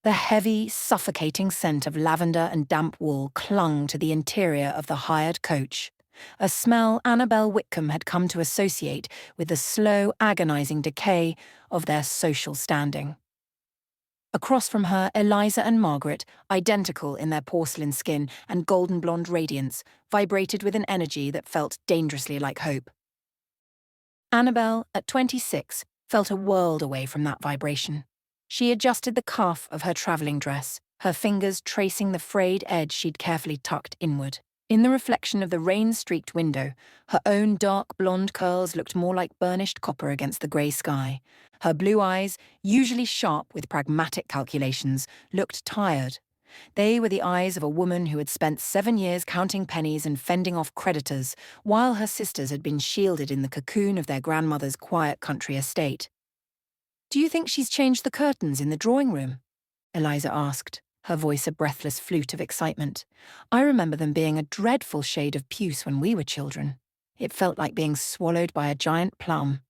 The heavy, suffocating scent of lavender and damp wool clung to the interior of the hired coach, a smell Anabel Whitcombe had come to associate with the slow, agonizing decay of their social standing. Across from her, Eliza and Margaret, identical in their porcelain skin and golden blonde radiance, vibrated with an energy that felt dangerously like hope. Anabel, at 26, felt a world away from that vibration. She adjusted the cuff of her travelling dress, her fingers tracing the frayed edge she'd carefully tucked inward. In the reflection of the rain-streaked window, her own dark blonde curls looked more like burnished copper against the grey sky. Her blue eyes, usually sharp with pragmatic calculations, looked tired. They were the eyes of a woman who had spent 7 years counting pennies and fending off creditors, while her sisters had been shielded in the cocoon of their grandmother's quiet country estate. "Do you think she's changed the curtains in the drawing room?" Eliza asked, her voice a breathless flute of excitement. "I remember them being a dreadful shade of puce when we were children. It felt like being swallowed by a giant plum."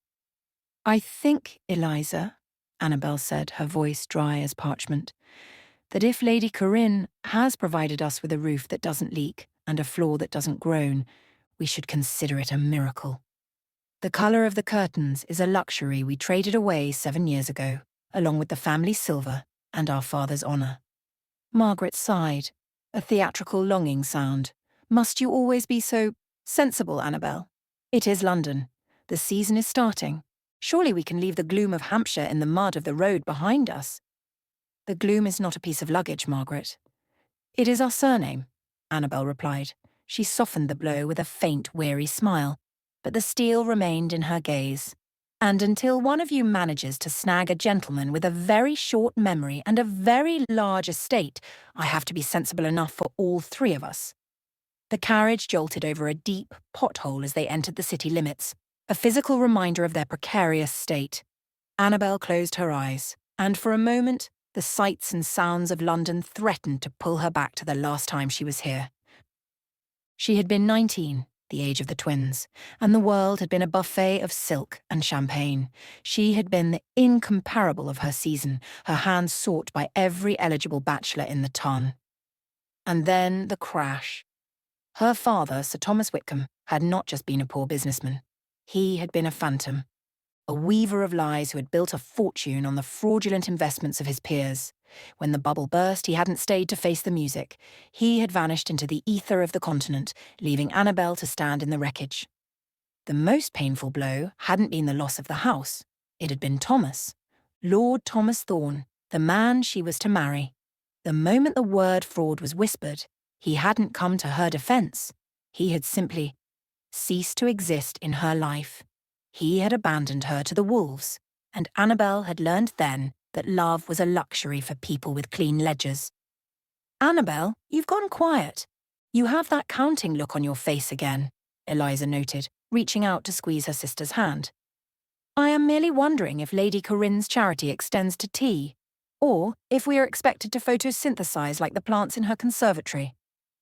"I think, Eliza," Anabel said, her voice dry as parchment, "that if Lady Corinne has provided us with a roof that doesn't leak and a floor that doesn't groan, we should consider it a miracle. The colour of the curtains is a luxury we traded away 7 years ago, along with the family silver and our father's honour." Margaret sighed, a theatrical longing sound. "Must you always be so sensible, Anabel? It is London. The season is starting. Surely we can leave the gloom of Hampshire in the mud of the road behind us." "The gloom is not a piece of luggage, Margaret. It is our surname," Anabel replied. She softened the blow with a faint, weary smile, but the steel remained in her gaze. "And until one of you manages to snag a gentleman with a very short memory and a very large estate, I have to be sensible enough for all 3 of us." The carriage jolted over a deep pothole as they entered the city limits, a physical reminder of their precarious state. Anabel closed her eyes, and for a moment, the sights and sounds of London threatened to pull her back to the last time she was here. She had been 19, the age of the twins, and the world had been a buffet of silk and champagne. She had been the incomparable of her season, her hand sought by every eligible bachelor in the ton. And then the crash. Her father, Sir Thomas Whitcombe, had not just been a poor businessman. He had been a phantom, a weaver of lies who had built a fortune on the fraudulent investments of his peers. When the bubble burst, he hadn't stayed to face the music. He had vanished into the ether of the continent, leaving Anabel to stand in the wreckage. The most painful blow hadn't been the loss of the house. It had been Thomas, Lord Thomas Thorne, the man she was to marry. The moment the word fraud was whispered, he hadn't come to her defence. He had simply ceased to exist in her life. He had abandoned her to the wolves, and Anabel had learned then that love was a luxury for people with clean ledgers. "Anabel, you've gone quiet. You have that counting look on your face again," Eliza noted, reaching out to squeeze her sister's hand. "I am merely wondering if Lady Corinne's charity extends to tea, or if we are expected to photosynthesize like the plants in her conservatory,"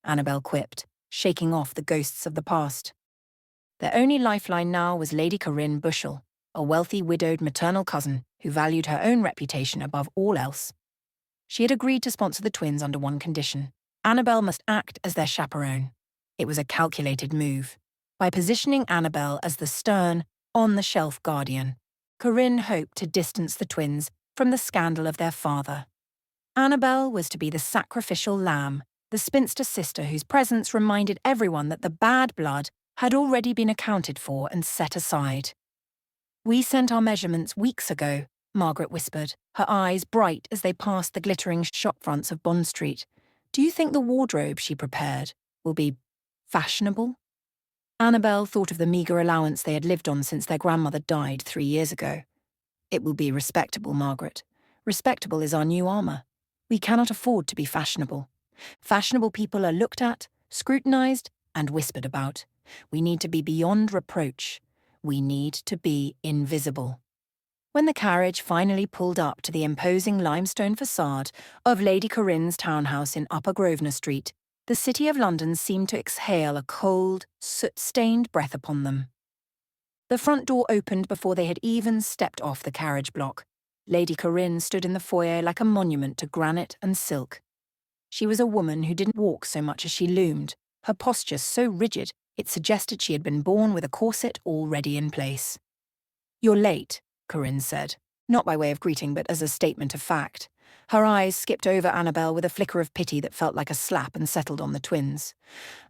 Anabel quipped, shaking off the ghosts of the past. Their only lifeline now was Lady Corinne Bushell, a wealthy widowed maternal cousin who valued her own reputation above all else. She had agreed to sponsor the twins under one condition. Anabel must act as their chaperone. It was a calculated move. By positioning Anabel as the stern, on-the-shelf guardian, Corinne hoped to distance the twins from the scandal of their father. Anabel was to be the sacrificial lamb, the spinster sister whose presence reminded everyone that the bad blood had already been accounted for and set aside. "We sent our measurements weeks ago," Margaret whispered, her eyes bright as they passed the glittering shopfronts of Bond Street. "Do you think the wardrobe she prepared will be fashionable?" Anabel thought of the meagre allowance they had lived on since their grandmother died 3 years ago. "It will be respectable, Margaret. Respectable is our new armour. We cannot afford to be fashionable. Fashionable people are looked at, scrutinised, and whispered about. We need to be beyond reproach. We need to be invisible." When the carriage finally pulled up to the imposing limestone facade of Lady Corinne's townhouse in Upper Grosvenor Street, the City of London seemed to exhale a cold, soot-stained breath upon them. The front door opened before they had even stepped off the carriage block. Lady Corinne stood in the foyer like a monument to granite and silk. She was a woman who didn't walk so much as she loomed, her posture so rigid it suggested she had been born with a corset already in place. "You're late," Corinne said, not by way of greeting but as a statement of fact. Her eyes skipped over Anabel with a flicker of pity that felt like a slap and settled on the twins.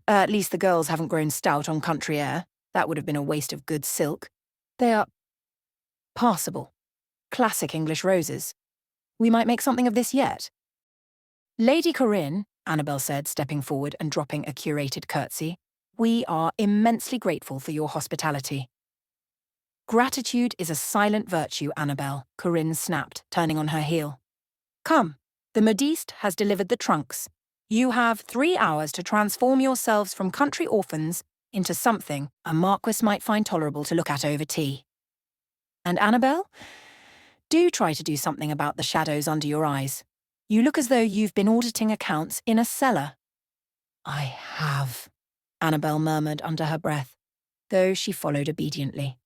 At least the girls haven't grown stout on country air. That would have been a waste of good silk. They are passable. Classic English roses. We might make something of this yet." "Lady Corinne," Anabel said, stepping forward and dropping a curated curtsy, "we are immensely grateful for your hospitality." "Gratitude is a silent virtue, Anabel," Corinne snapped, turning on her heel. "Come, the modiste has delivered the trunks. You have 3 hours to transform yourselves from country orphans into something a marquis might find tolerable to look at over tea. And Anabel, do try to do something about the shadows under your eyes. You look as though you've been auditing accounts in a cellar." "I have," Anabel murmured under her breath, though she followed obediently.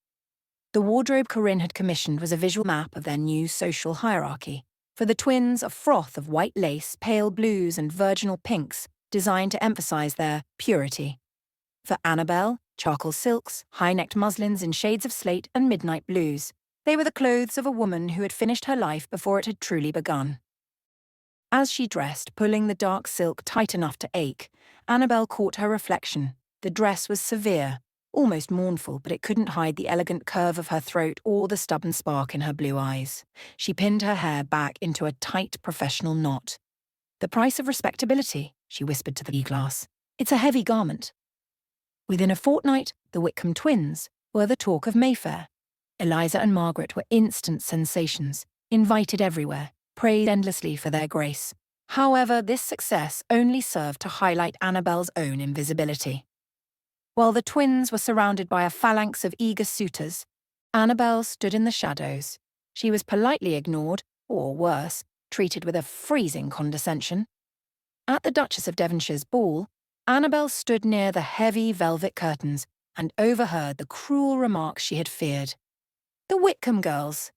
The wardrobe Corinne had commissioned was a visual map of their new social hierarchy. For the twins, a froth of white lace, pale blues and virginal pinks, designed to emphasize their purity. For Anabel, charcoal silks, high-necked muslins in shades of slate and midnight blues. They were the clothes of a woman who had finished her life before it had truly begun. As she dressed, pulling the dark silk tight enough to ache, Anabel caught her reflection. The dress was severe, almost mournful, but it couldn't hide the elegant curve of her throat or the stubborn spark in her blue eyes. She pinned her hair back into a tight professional knot. "The price of respectability," she whispered to the e-glass. "It's a heavy garment." Within a fortnight, the Whitcombe twins were the talk of Mayfair. Eliza and Margaret were instant sensations, invited everywhere, praised endlessly for their grace. However, this success only served to highlight Anabel's own invisibility. While the twins were surrounded by a phalanx of eager suitors, Anabel stood in the shadows. She was politely ignored, or worse, treated with a freezing condescension. At the Duchess of Devonshire's ball, Anabel stood near the heavy velvet curtains and overheard the cruel remarks she had feared. "The Whitcombe girls.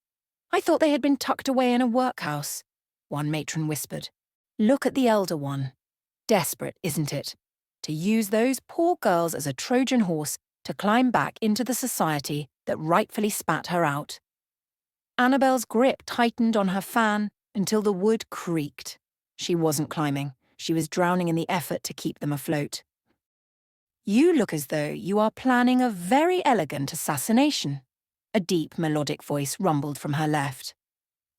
I thought they had been tucked away in a workhouse," one matron whispered. "Look at the elder one. Desperate, isn't it? To use those poor girls as a Trojan horse to climb back into the society that rightfully spat her out." Anabel's grip tightened on her fan until the wood creaked. She wasn't climbing. She was drowning in the effort to keep them afloat. "You look as though you are planning a very elegant assassination," a deep, melodic voice rumbled from her left.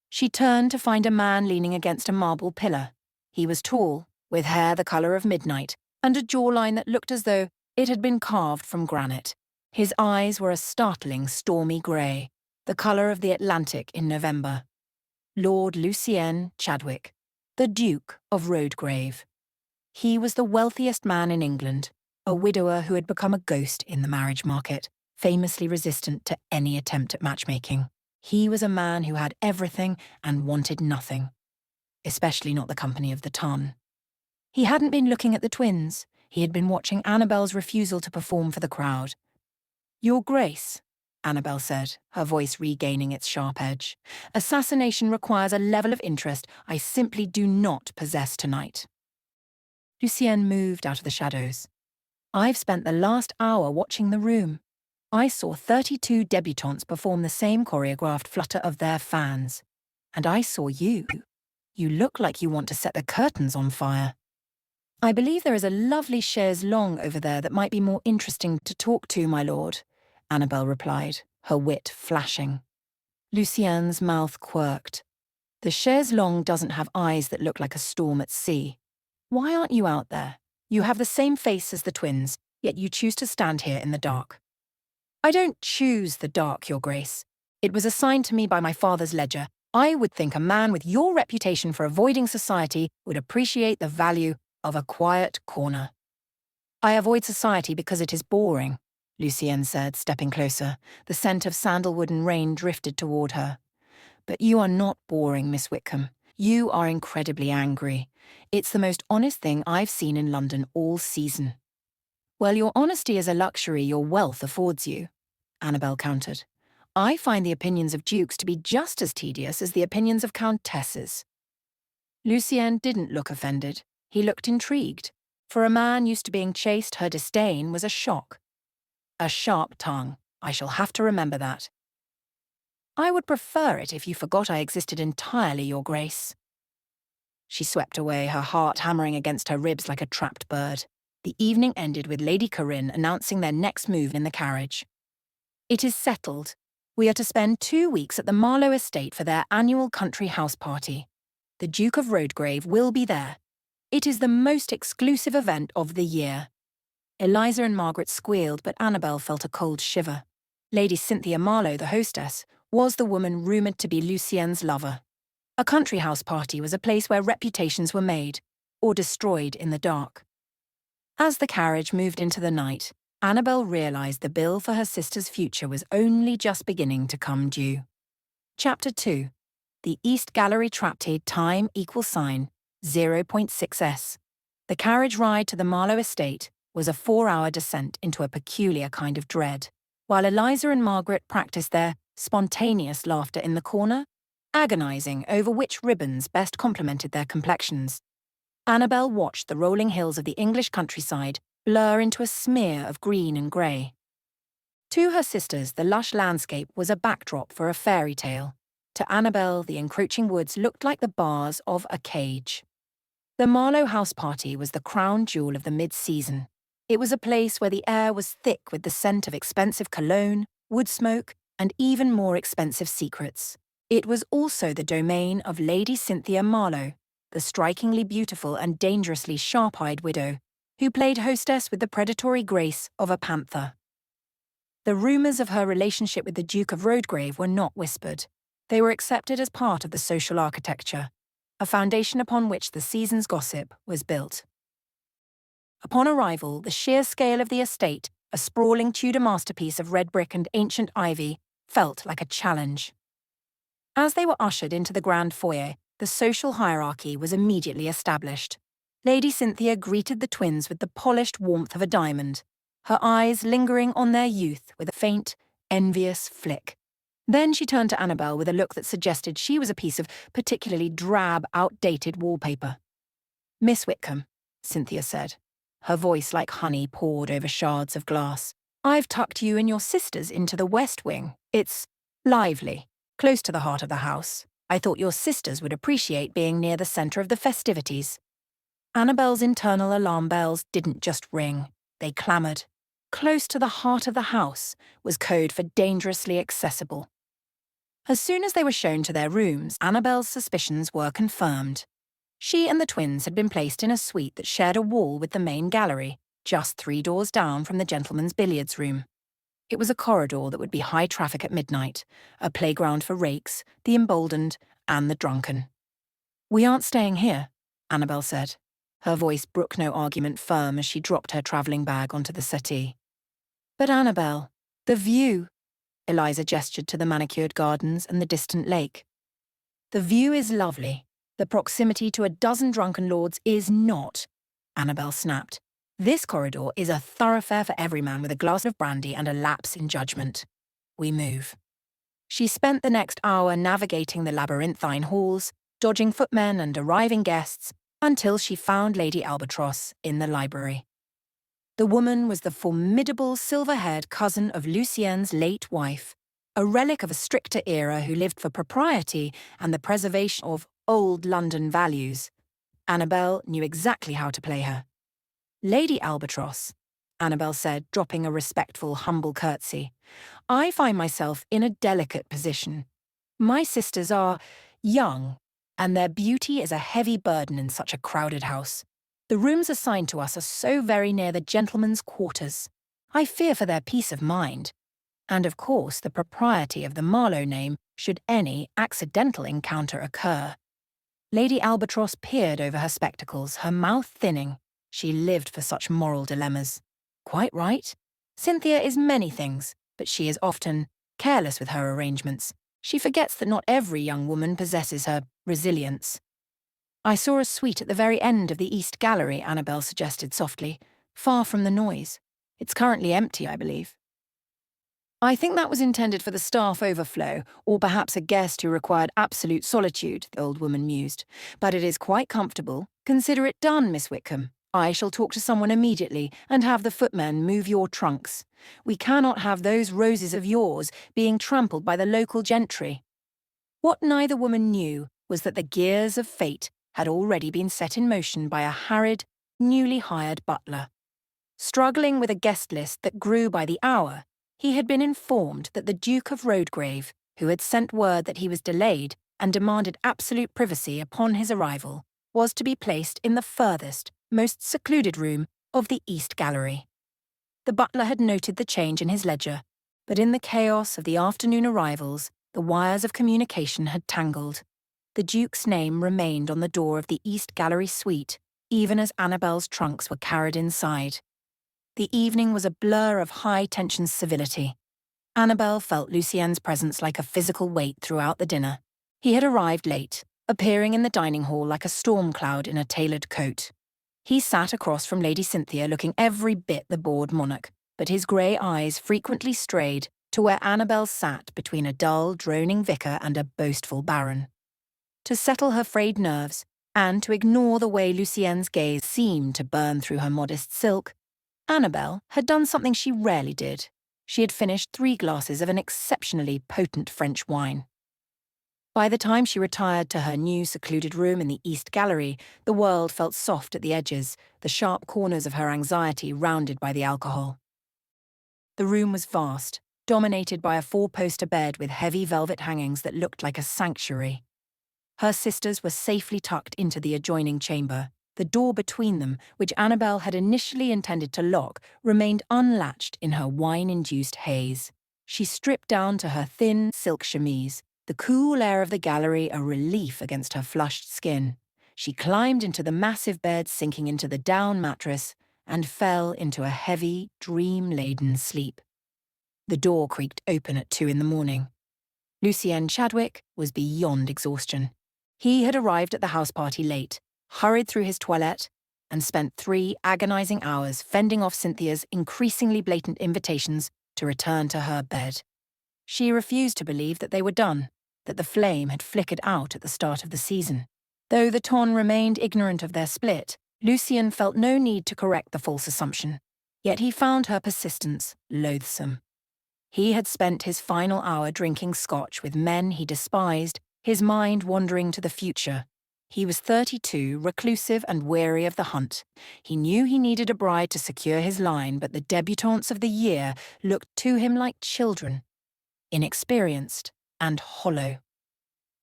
She turned to find a man leaning against a marble pillar. He was tall, with hair the colour of midnight, and a jawline that looked as though it had been carved from granite. His eyes were a startling stormy grey, the colour of the Atlantic in November. Lord Lucien Chadwick, the Duke of Rhodegrave. He was the wealthiest man in England, a widower who had become a ghost in the marriage market, famously resistant to any attempt at matchmaking. He was a man who had everything and wanted nothing, especially not the company of the ton. He hadn't been looking at the twins. He had been watching Anabel's refusal to perform for the crowd. "Your Grace," Anabel said, her voice regaining its sharp edge, "assassination requires a level of interest I simply do not possess tonight." Lucien moved out of the shadows. "I've spent the last hour watching the room. I saw 32 debutantes perform the same choreographed flutter of their fans. And I saw you. You look like you want to set the curtains on fire." "I believe there is a lovely chaise longue over there that might be more interesting to talk to, my lord," Anabel replied, her wit flashing. Lucien's mouth quirked. "The chaise longue doesn't have eyes that look like a storm at sea. Why aren't you out there? You have the same face as the twins, yet you choose to stand here in the dark." "I don't choose the dark, Your Grace. It was assigned to me by my father's ledger. I would think a man with your reputation for avoiding society would appreciate the value of a quiet corner." "I avoid society because it is boring," Lucien said, stepping closer. The scent of sandalwood and rain drifted toward her. "But you are not boring, Miss Whitcombe. You are incredibly angry. It's the most honest thing I've seen in London all season." "Well, your honesty is a luxury your wealth affords you," Anabel countered. I find the opinions of dukes to be just as tedious as the opinions of countesses. Lucien didn't look offended. He looked intrigued. For a man used to being chased, her disdain was a shock. A sharp tongue. I shall have to remember that. I would prefer it if you forgot I existed entirely, Your Grace. She swept away, her heart hammering against her ribs like a trapped bird. The evening ended with Lady Corinne announcing their next move in the carriage. It is settled. We are to spend 2 weeks at the Marlowe estate for their annual country house party. The Duke of Rhodegrave will be there. It is the most exclusive event of the year. Eliza and Margaret squealed, but Anabel felt a cold shiver. Lady Cynthia Marlowe, the hostess, was the woman rumoured to be Lucien's lover. A country house party was a place where reputations were made, or destroyed in the dark. As the carriage moved into the night, Anabel realised the bill for her sister's future was only just beginning to come due. Chapter 2. The East Gallery Traptide Time = 0.6s. The carriage ride to the Marlowe estate was a 4-hour descent into a peculiar kind of dread. While Eliza and Margaret practiced their spontaneous laughter in the corner, agonising over which ribbons best complemented their complexions, Anabel watched the rolling hills of the English countryside blur into a smear of green and grey. To her sisters, the lush landscape was a backdrop for a fairy tale. To Anabel, the encroaching woods looked like the bars of a cage. The Marlowe house party was the crown jewel of the mid-season. It was a place where the air was thick with the scent of expensive cologne, wood smoke, and even more expensive secrets. It was also the domain of Lady Cynthia Marlowe, the strikingly beautiful and dangerously sharp-eyed widow, who played hostess with the predatory grace of a panther. The rumours of her relationship with the Duke of Rhodegrave were not whispered. They were accepted as part of the social architecture, a foundation upon which the season's gossip was built. Upon arrival, the sheer scale of the estate, a sprawling Tudor masterpiece of red brick and ancient ivy, felt like a challenge. As they were ushered into the grand foyer, the social hierarchy was immediately established. Lady Cynthia greeted the twins with the polished warmth of a diamond, her eyes lingering on their youth with a faint, envious flick. Then she turned to Anabel with a look that suggested she was a piece of particularly drab, outdated wallpaper. "Miss Whitcombe," Cynthia said. Her voice like honey poured over shards of glass. "I've tucked you and your sisters into the West Wing. It's lively, close to the heart of the house. I thought your sisters would appreciate being near the centre of the festivities." Anabel's internal alarm bells didn't just ring, they clamoured. Close to the heart of the house was code for dangerously accessible. As soon as they were shown to their rooms, Anabel's suspicions were confirmed. She and the twins had been placed in a suite that shared a wall with the main gallery, just 3 doors down from the gentlemen's billiards room. It was a corridor that would be high traffic at midnight, a playground for rakes, the emboldened, and the drunken. "We aren't staying here," Anabel said. Her voice brooked no argument, firm as she dropped her travelling bag onto the settee. "But Anabel, the view," Eliza gestured to the manicured gardens and the distant lake. "The view is lovely. The proximity to a dozen drunken lords is not," Anabel snapped. "This corridor is a thoroughfare for every man with a glass of brandy and a lapse in judgment. We move." She spent the next hour navigating the labyrinthine halls, dodging footmen and arriving guests, until she found Lady Albatross in the library. The woman was the formidable silver-haired cousin of Lucien's late wife, a relic of a stricter era who lived for propriety and the preservation of old London values. Anabel knew exactly how to play her. "Lady Albatross," Anabel said, dropping a respectful, humble curtsy, "I find myself in a delicate position. My sisters are young, and their beauty is a heavy burden in such a crowded house. The rooms assigned to us are so very near the gentlemen's quarters. I fear for their peace of mind. And of course the propriety of the Marlowe name should any accidental encounter occur." Lady Albatross peered over her spectacles, her mouth thinning. She lived for such moral dilemmas. Quite right. Cynthia is many things, but she is often careless with her arrangements. She forgets that not every young woman possesses her resilience. "I saw a suite at the very end of the East Gallery," Anabel suggested softly, "far from the noise. It's currently empty, I believe." I think that was intended for the staff overflow, or perhaps a guest who required absolute solitude, the old woman mused. But it is quite comfortable. Consider it done, Miss Whitcombe. I shall talk to someone immediately and have the footmen move your trunks. We cannot have those roses of yours being trampled by the local gentry. What neither woman knew was that the gears of fate had already been set in motion by a harried, newly hired butler. Struggling with a guest list that grew by the hour, he had been informed that the Duke of Rhodegrave, who had sent word that he was delayed and demanded absolute privacy upon his arrival, was to be placed in the furthest, most secluded room of the East Gallery. The butler had noted the change in his ledger, but in the chaos of the afternoon arrivals, the wires of communication had tangled. The Duke's name remained on the door of the East Gallery suite, even as Anabel's trunks were carried inside. The evening was a blur of high-tension civility. Anabel felt Lucien's presence like a physical weight throughout the dinner. He had arrived late, appearing in the dining hall like a storm cloud in a tailored coat. He sat across from Lady Cynthia looking every bit the bored monarch, but his grey eyes frequently strayed to where Anabel sat between a dull, droning vicar and a boastful baron. To settle her frayed nerves, and to ignore the way Lucien's gaze seemed to burn through her modest silk, Anabel had done something she rarely did. She had finished 3 glasses of an exceptionally potent French wine. By the time she retired to her new secluded room in the East Gallery, the world felt soft at the edges, the sharp corners of her anxiety rounded by the alcohol. The room was vast, dominated by a 4-poster bed with heavy velvet hangings that looked like a sanctuary. Her sisters were safely tucked into the adjoining chamber. The door between them, which Anabel had initially intended to lock, remained unlatched in her wine-induced haze. She stripped down to her thin silk chemise, the cool air of the gallery a relief against her flushed skin. She climbed into the massive bed sinking into the down mattress and fell into a heavy, dream-laden sleep. The door creaked open at 2 a.m. Lucien Chadwick was beyond exhaustion. He had arrived at the house party late, hurried through his toilette, and spent 3 agonizing hours fending off Cynthia's increasingly blatant invitations to return to her bed. She refused to believe that they were done, that the flame had flickered out at the start of the season. Though the Ton remained ignorant of their split, Lucien felt no need to correct the false assumption, yet he found her persistence loathsome. He had spent his final hour drinking scotch with men he despised, his mind wandering to the future. He was 32, reclusive and weary of the hunt. He knew he needed a bride to secure his line, but the debutantes of the year looked to him like children, inexperienced and hollow.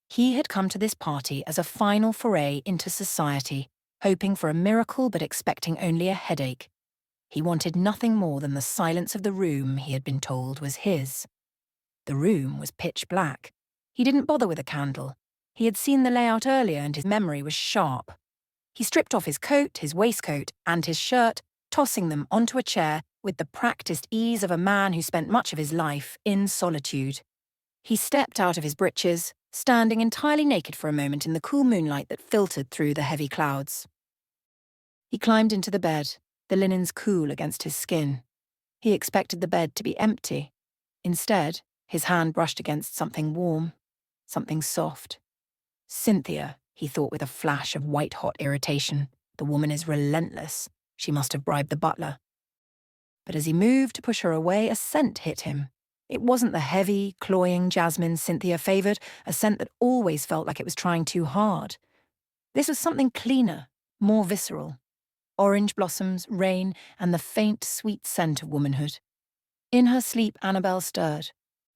He had come to this party as a final foray into society, hoping for a miracle but expecting only a headache. He wanted nothing more than the silence of the room he had been told was his. The room was pitch black. He didn't bother with a candle. He had seen the layout earlier and his memory was sharp. He stripped off his coat, his waistcoat, and his shirt, tossing them onto a chair with the practiced ease of a man who spent much of his life in solitude. He stepped out of his breeches, standing entirely naked for a moment in the cool moonlight that filtered through the heavy clouds. He climbed into the bed, the linens cool against his skin. He expected the bed to be empty. Instead, his hand brushed against something warm, something soft. Cynthia, he thought with a flash of white-hot irritation. The woman is relentless. She must have bribed the butler. But as he moved to push her away, a scent hit him. It wasn't the heavy, cloying jasmine Cynthia favoured, a scent that always felt like it was trying too hard. This was something cleaner, more visceral. Orange blossoms, rain, and the faint, sweet scent of womanhood. In her sleep, Anabel stirred.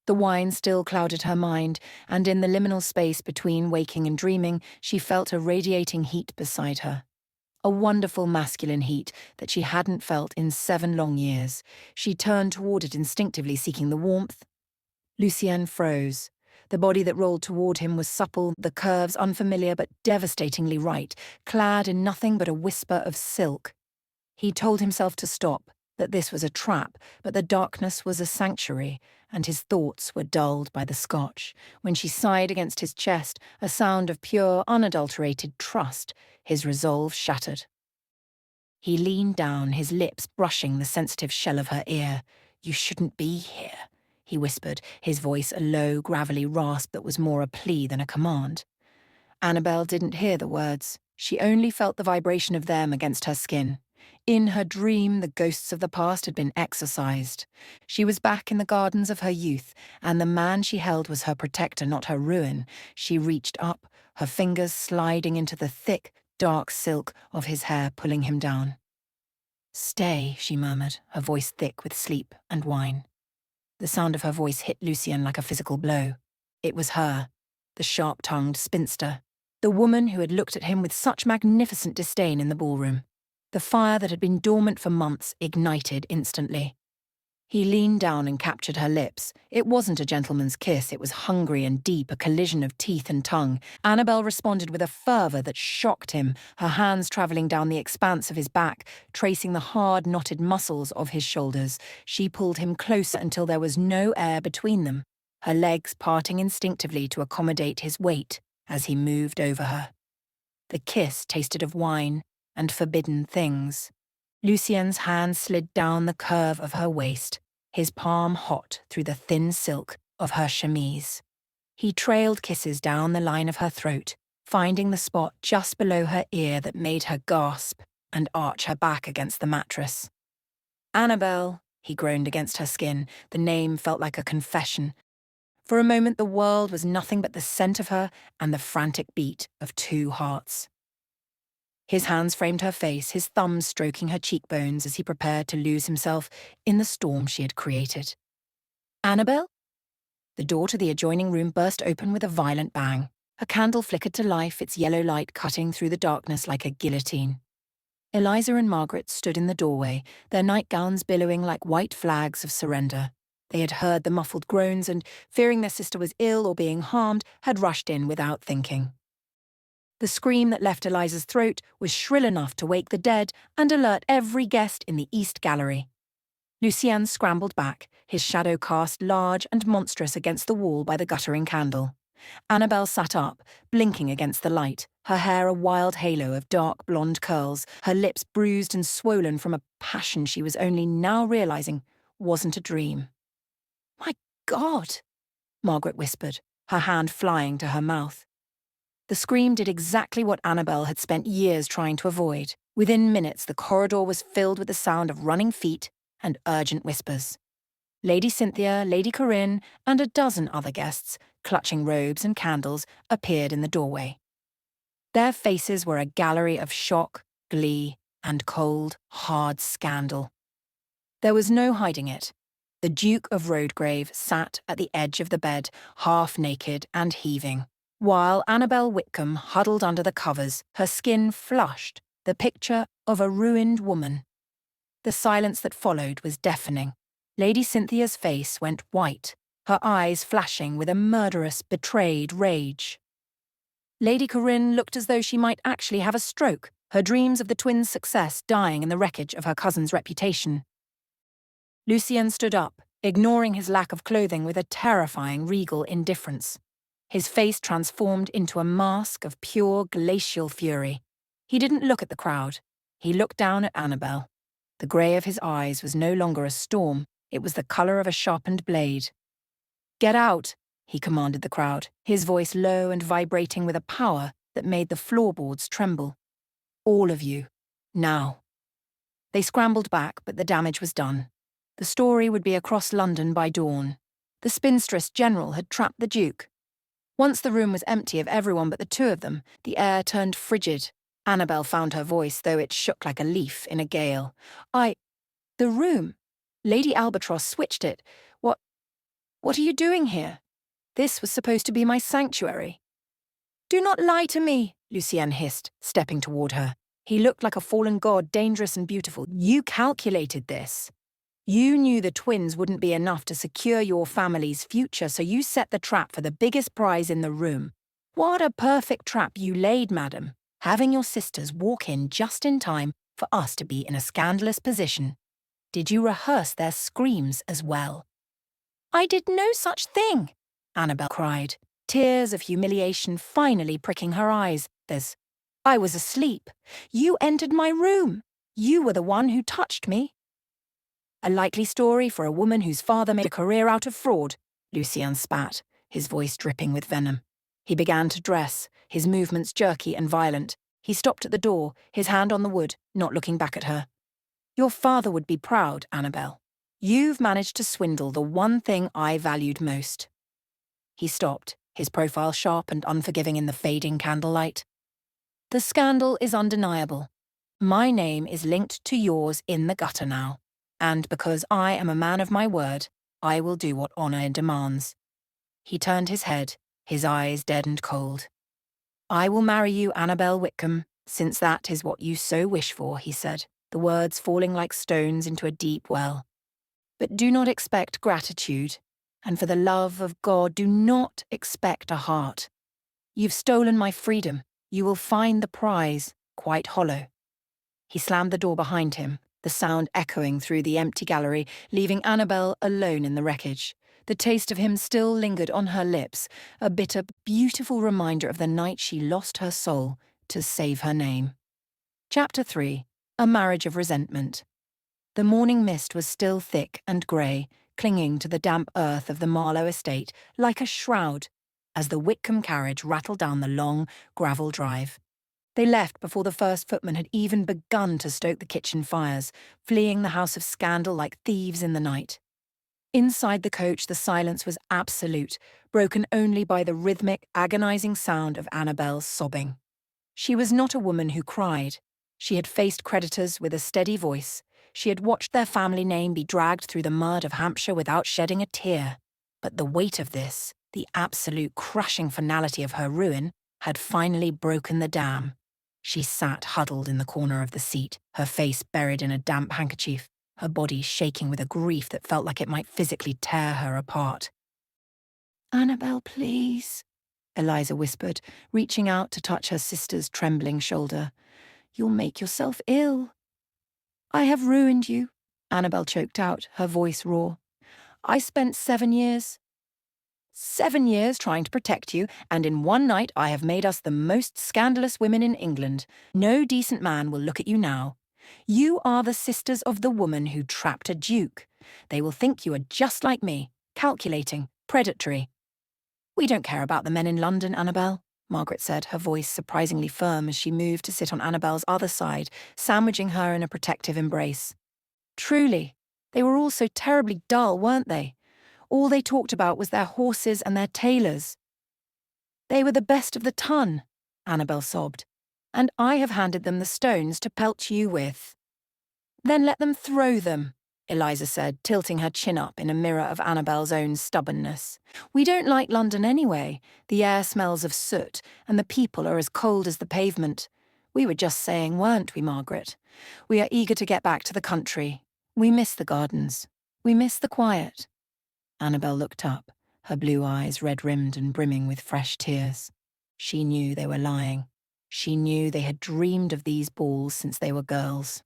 The wine still clouded her mind, and in the liminal space between waking and dreaming, she felt a radiating heat beside her. A wonderful masculine heat that she hadn't felt in 7 long years. She turned toward it instinctively, seeking the warmth. Lucien froze. The body that rolled toward him was supple, the curves unfamiliar but devastatingly right, clad in nothing but a whisper of silk. He told himself to stop, that this was a trap, but the darkness was a sanctuary, and his thoughts were dulled by the scotch. When she sighed against his chest, a sound of pure, unadulterated trust, his resolve shattered. He leaned down, his lips brushing the sensitive shell of her ear. "You shouldn't be here. he whispered, his voice a low, gravelly rasp that was more a plea than a command. Anabel didn't hear the words. She only felt the vibration of them against her skin. In her dream, the ghosts of the past had been exorcised. She was back in the gardens of her youth, and the man she held was her protector, not her ruin. She reached up, her fingers sliding into the thick, dark silk of his hair, pulling him down. "Stay," she murmured, her voice thick with sleep and wine. The sound of her voice hit Lucien like a physical blow. It was her, the sharp-tongued spinster, the woman who had looked at him with such magnificent disdain in the ballroom. The fire that had been dormant for months ignited instantly. He leaned down and captured her lips. It wasn't a gentleman's kiss, it was hungry and deep, a collision of teeth and tongue. Anabel responded with a fervour that shocked him, her hands travelling down the expanse of his back, tracing the hard, knotted muscles of his shoulders. She pulled him closer until there was no air between them, her legs parting instinctively to accommodate his weight as he moved over her. The kiss tasted of wine and forbidden things. Lucien's hand slid down the curve of her waist, his palm hot through the thin silk of her chemise. He trailed kisses down the line of her throat, finding the spot just below her ear that made her gasp and arch her back against the mattress. "Anabel," he groaned against her skin. The name felt like a confession. For a moment the world was nothing but the scent of her and the frantic beat of two hearts. His hands framed her face, his thumbs stroking her cheekbones as he prepared to lose himself in the storm she had created. "Anabel?" The door to the adjoining room burst open with a violent bang. A candle flickered to life, its yellow light cutting through the darkness like a guillotine. Eliza and Margaret stood in the doorway, their nightgowns billowing like white flags of surrender. They had heard the muffled groans and, fearing their sister was ill or being harmed, had rushed in without thinking. The scream that left Eliza's throat was shrill enough to wake the dead and alert every guest in the East Gallery. Lucien scrambled back, his shadow cast large and monstrous against the wall by the guttering candle. Anabel sat up, blinking against the light, her hair a wild halo of dark blonde curls, her lips bruised and swollen from a passion she was only now realizing wasn't a dream. "My God!" Margaret whispered, her hand flying to her mouth. The scream did exactly what Anabel had spent years trying to avoid. Within minutes, the corridor was filled with the sound of running feet and urgent whispers. Lady Cynthia, Lady Corinne, and a dozen other guests, clutching robes and candles, appeared in the doorway. Their faces were a gallery of shock, glee, and cold, hard scandal. There was no hiding it. The Duke of Rhodegrave sat at the edge of the bed, half naked and heaving, while Anabel Whitcombe huddled under the covers, her skin flushed, the picture of a ruined woman. The silence that followed was deafening. Lady Cynthia's face went white, her eyes flashing with a murderous, betrayed rage. Lady Corinne looked as though she might actually have a stroke, her dreams of the twins' success dying in the wreckage of her cousin's reputation. Lucien stood up, ignoring his lack of clothing with a terrifying regal indifference. His face transformed into a mask of pure glacial fury. He didn't look at the crowd. He looked down at Anabel. The grey of his eyes was no longer a storm, it was the colour of a sharpened blade. "Get out," he commanded the crowd, his voice low and vibrating with a power that made the floorboards tremble. "All of you. Now." They scrambled back, but the damage was done. The story would be across London by dawn. The spinstress general had trapped the Duke. Once the room was empty of everyone but the two of them, the air turned frigid. Anabel found her voice, though it shook like a leaf in a gale. The room. Lady Albatross switched it. What are you doing here? This was supposed to be my sanctuary." "Do not lie to me," Lucien hissed, stepping toward her. He looked like a fallen god, dangerous and beautiful. "You calculated this. You knew the twins wouldn't be enough to secure your family's future, so you set the trap for the biggest prize in the room. What a perfect trap you laid, madam, having your sisters walk in just in time for us to be in a scandalous position. Did you rehearse their screams as well?" "I did no such thing," Anabel cried, tears of humiliation finally pricking her eyes. "I was asleep. You entered my room. You were the one who touched me." A likely story for a woman whose father made a career out of fraud, Lucien spat, his voice dripping with venom. He began to dress, his movements jerky and violent. He stopped at the door, his hand on the wood, not looking back at her. Your father would be proud, Anabel. You've managed to swindle the one thing I valued most. He stopped, his profile sharp and unforgiving in the fading candlelight. The scandal is undeniable. My name is linked to yours in the gutter now. And because I am a man of my word, I will do what honour demands. He turned his head, his eyes dead and cold. I will marry you, Anabel Whitcombe, since that is what you so wish for, he said, the words falling like stones into a deep well. But do not expect gratitude, and for the love of God, do not expect a heart. You've stolen my freedom. You will find the prize quite hollow. He slammed the door behind him, the sound echoing through the empty gallery, leaving Anabel alone in the wreckage. The taste of him still lingered on her lips, a bitter, beautiful reminder of the night she lost her soul to save her name. Chapter 3. A Marriage of Resentment. The morning mist was still thick and grey, clinging to the damp earth of the Marlowe estate like a shroud, as the Whitcombe carriage rattled down the long, gravel drive. They left before the first footman had even begun to stoke the kitchen fires, fleeing the house of scandal like thieves in the night. Inside the coach, the silence was absolute, broken only by the rhythmic, agonizing sound of Anabel's sobbing. She was not a woman who cried. She had faced creditors with a steady voice. She had watched their family name be dragged through the mud of Hampshire without shedding a tear. But the weight of this, the absolute crushing finality of her ruin, had finally broken the dam. She sat huddled in the corner of the seat, her face buried in a damp handkerchief, her body shaking with a grief that felt like it might physically tear her apart. "Anabel, please," Eliza whispered, reaching out to touch her sister's trembling shoulder. "You'll make yourself ill." "I have ruined you," Anabel choked out, her voice raw. "I spent 7 years. 7 years trying to protect you, and in one night I have made us the most scandalous women in England. No decent man will look at you now. You are the sisters of the woman who trapped a duke. They will think you are just like me, calculating, predatory." "We don't care about the men in London, Anabel," Margaret said, her voice surprisingly firm as she moved to sit on Annabel's other side, sandwiching her in a protective embrace. "Truly, they were all so terribly dull, weren't they? All they talked about was their horses and their tailors." "They were the best of the ton," Anabel sobbed, "and I have handed them the stones to pelt you with." "Then let them throw them," Eliza said, tilting her chin up in a mirror of Annabel's own stubbornness. "We don't like London anyway. The air smells of soot, and the people are as cold as the pavement. We were just saying, weren't we, Margaret? We are eager to get back to the country. We miss the gardens. We miss the quiet." Anabel looked up, her blue eyes red-rimmed and brimming with fresh tears. She knew they were lying. She knew they had dreamed of these balls since they were girls.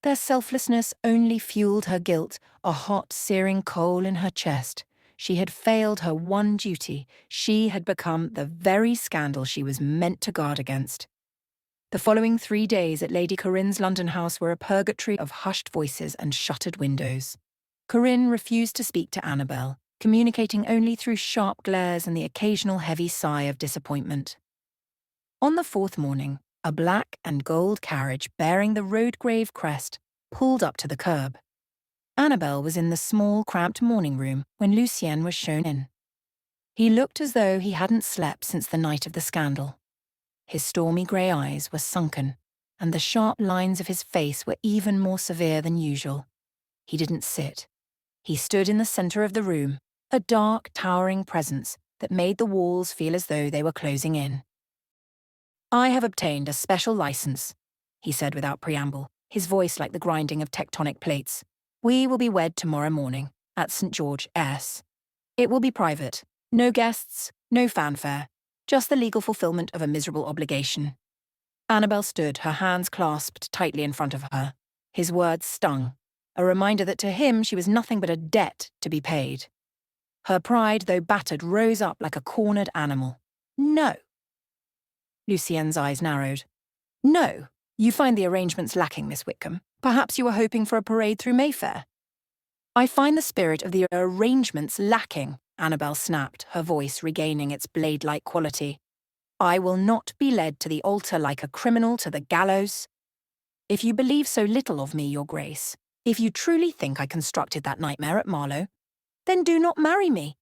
Their selflessness only fueled her guilt, a hot, searing coal in her chest. She had failed her one duty. She had become the very scandal she was meant to guard against. The following 3 days at Lady Corinne's London house were a purgatory of hushed voices and shuttered windows. Corinne refused to speak to Anabel, communicating only through sharp glares and the occasional heavy sigh of disappointment. On the 4th morning, a black and gold carriage bearing the Rhodegrave crest pulled up to the curb. Anabel was in the small, cramped morning room when Lucien was shown in. He looked as though he hadn't slept since the night of the scandal. His stormy grey eyes were sunken, and the sharp lines of his face were even more severe than usual. He didn't sit. He stood in the centre of the room, a dark, towering presence that made the walls feel as though they were closing in. "I have obtained a special license," he said without preamble, his voice like the grinding of tectonic plates. "We will be wed tomorrow morning, at St. George S. It will be private. No guests, no fanfare. Just the legal fulfillment of a miserable obligation." Anabel stood, her hands clasped tightly in front of her. His words stung, a reminder that to him she was nothing but a debt to be paid. Her pride, though battered, rose up like a cornered animal. "No." Lucien's eyes narrowed. "No, You find the arrangements lacking, Miss Whitcombe. Perhaps you were hoping for a parade through Mayfair. I find the spirit of the arrangements lacking, Anabel snapped, her voice regaining its blade-like quality. I will not be led to the altar like a criminal to the gallows. If you believe so little of me, Your Grace, if you truly think I constructed that nightmare at Marlow, then do not marry me.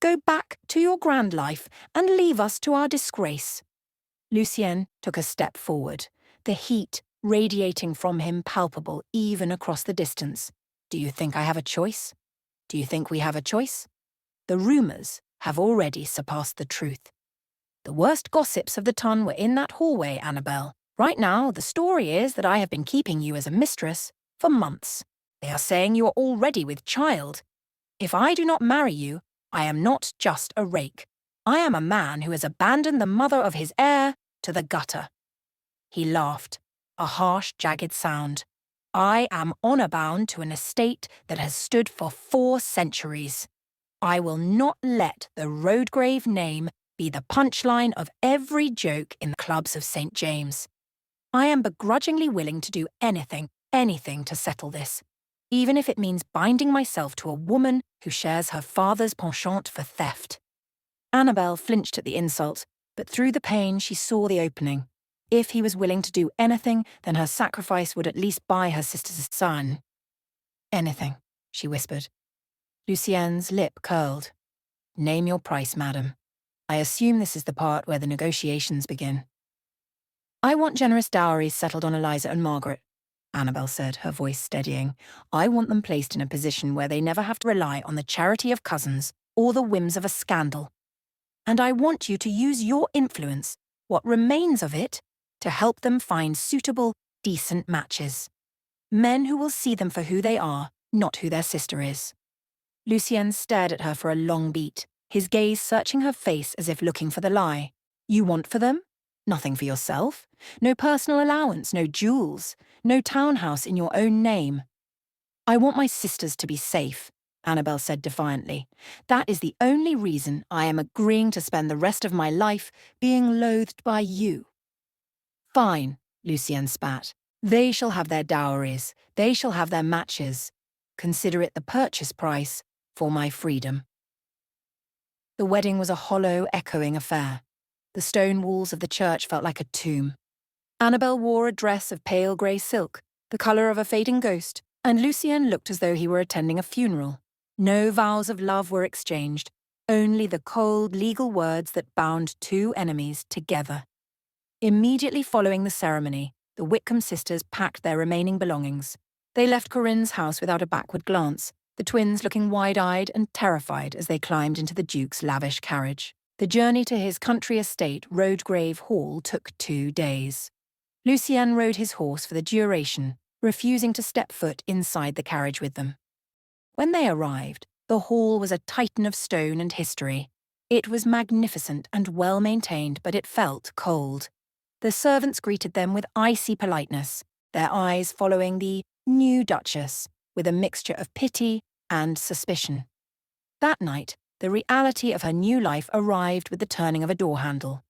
Go back to your grand life and leave us to our disgrace. Lucien took a step forward, the heat radiating from him palpable even across the distance. Do you think I have a choice? Do you think we have a choice? The rumours have already surpassed the truth. The worst gossips of the ton were in that hallway, Anabel. Right now, the story is that I have been keeping you as a mistress for months. They are saying you are already with child. If I do not marry you, I am not just a rake. I am a man who has abandoned the mother of his heir to the gutter. He laughed, a harsh, jagged sound. I am honour-bound to an estate that has stood for 4 centuries. I will not let the Rhodegrave name be the punchline of every joke in the clubs of St. James. I am begrudgingly willing to do anything to settle this, even if it means binding myself to a woman who shares her father's penchant for theft. Anabel flinched at the insult, but through the pain she saw the opening. If he was willing to do anything, then her sacrifice would at least buy her sister's son. Anything, she whispered. Lucien's lip curled. Name your price, madam. I assume this is the part where the negotiations begin. I want generous dowries settled on Eliza and Margaret, Anabel said, her voice steadying. I want them placed in a position where they never have to rely on the charity of cousins or the whims of a scandal. And I want you to use your influence, what remains of it, to help them find suitable, decent matches. Men who will see them for who they are, not who their sister is. Lucien stared at her for a long beat, his gaze searching her face as if looking for the lie. You want for them? Nothing for yourself? No personal allowance, no jewels, no townhouse in your own name. I want my sisters to be safe, Anabel said defiantly. That is the only reason I am agreeing to spend the rest of my life being loathed by you. Fine, Lucien spat. They shall have their dowries. They shall have their matches. Consider it the purchase price for my freedom. The wedding was a hollow, echoing affair. The stone walls of the church felt like a tomb. Anabel wore a dress of pale grey silk, the colour of a fading ghost, and Lucien looked as though he were attending a funeral. No vows of love were exchanged, only the cold, legal words that bound 2 enemies together. Immediately following the ceremony, the Whitcombe sisters packed their remaining belongings. They left Corinne's house without a backward glance, the twins looking wide-eyed and terrified as they climbed into the Duke's lavish carriage. The journey to his country estate, Rhodegrave Hall, took 2 days. Lucien rode his horse for the duration, refusing to step foot inside the carriage with them. When they arrived, the hall was a titan of stone and history. It was magnificent and well-maintained, but it felt cold. The servants greeted them with icy politeness, their eyes following the new Duchess with a mixture of pity and suspicion. That night, the reality of her new life arrived with the turning of a door handle.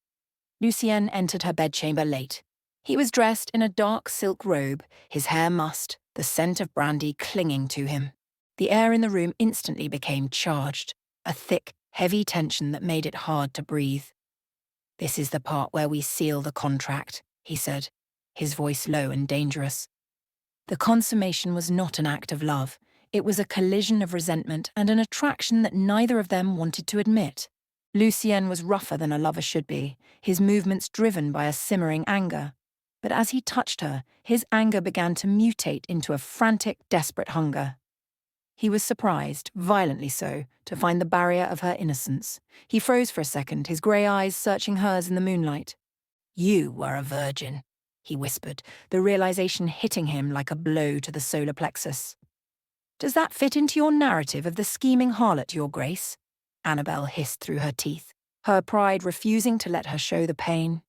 Lucien entered her bedchamber late. He was dressed in a dark silk robe, his hair mussed, the scent of brandy clinging to him. The air in the room instantly became charged, a thick, heavy tension that made it hard to breathe. This is the part where we seal the contract, he said, his voice low and dangerous. The consummation was not an act of love. It was a collision of resentment and an attraction that neither of them wanted to admit. Lucien was rougher than a lover should be, his movements driven by a simmering anger. But as he touched her, his anger began to mutate into a frantic, desperate hunger. He was surprised, violently so, to find the barrier of her innocence. He froze for a second, his grey eyes searching hers in the moonlight. You were a virgin, he whispered, the realization hitting him like a blow to the solar plexus. Does that fit into your narrative of the scheming harlot, Your Grace? Anabel hissed through her teeth, her pride refusing to let her show the pain.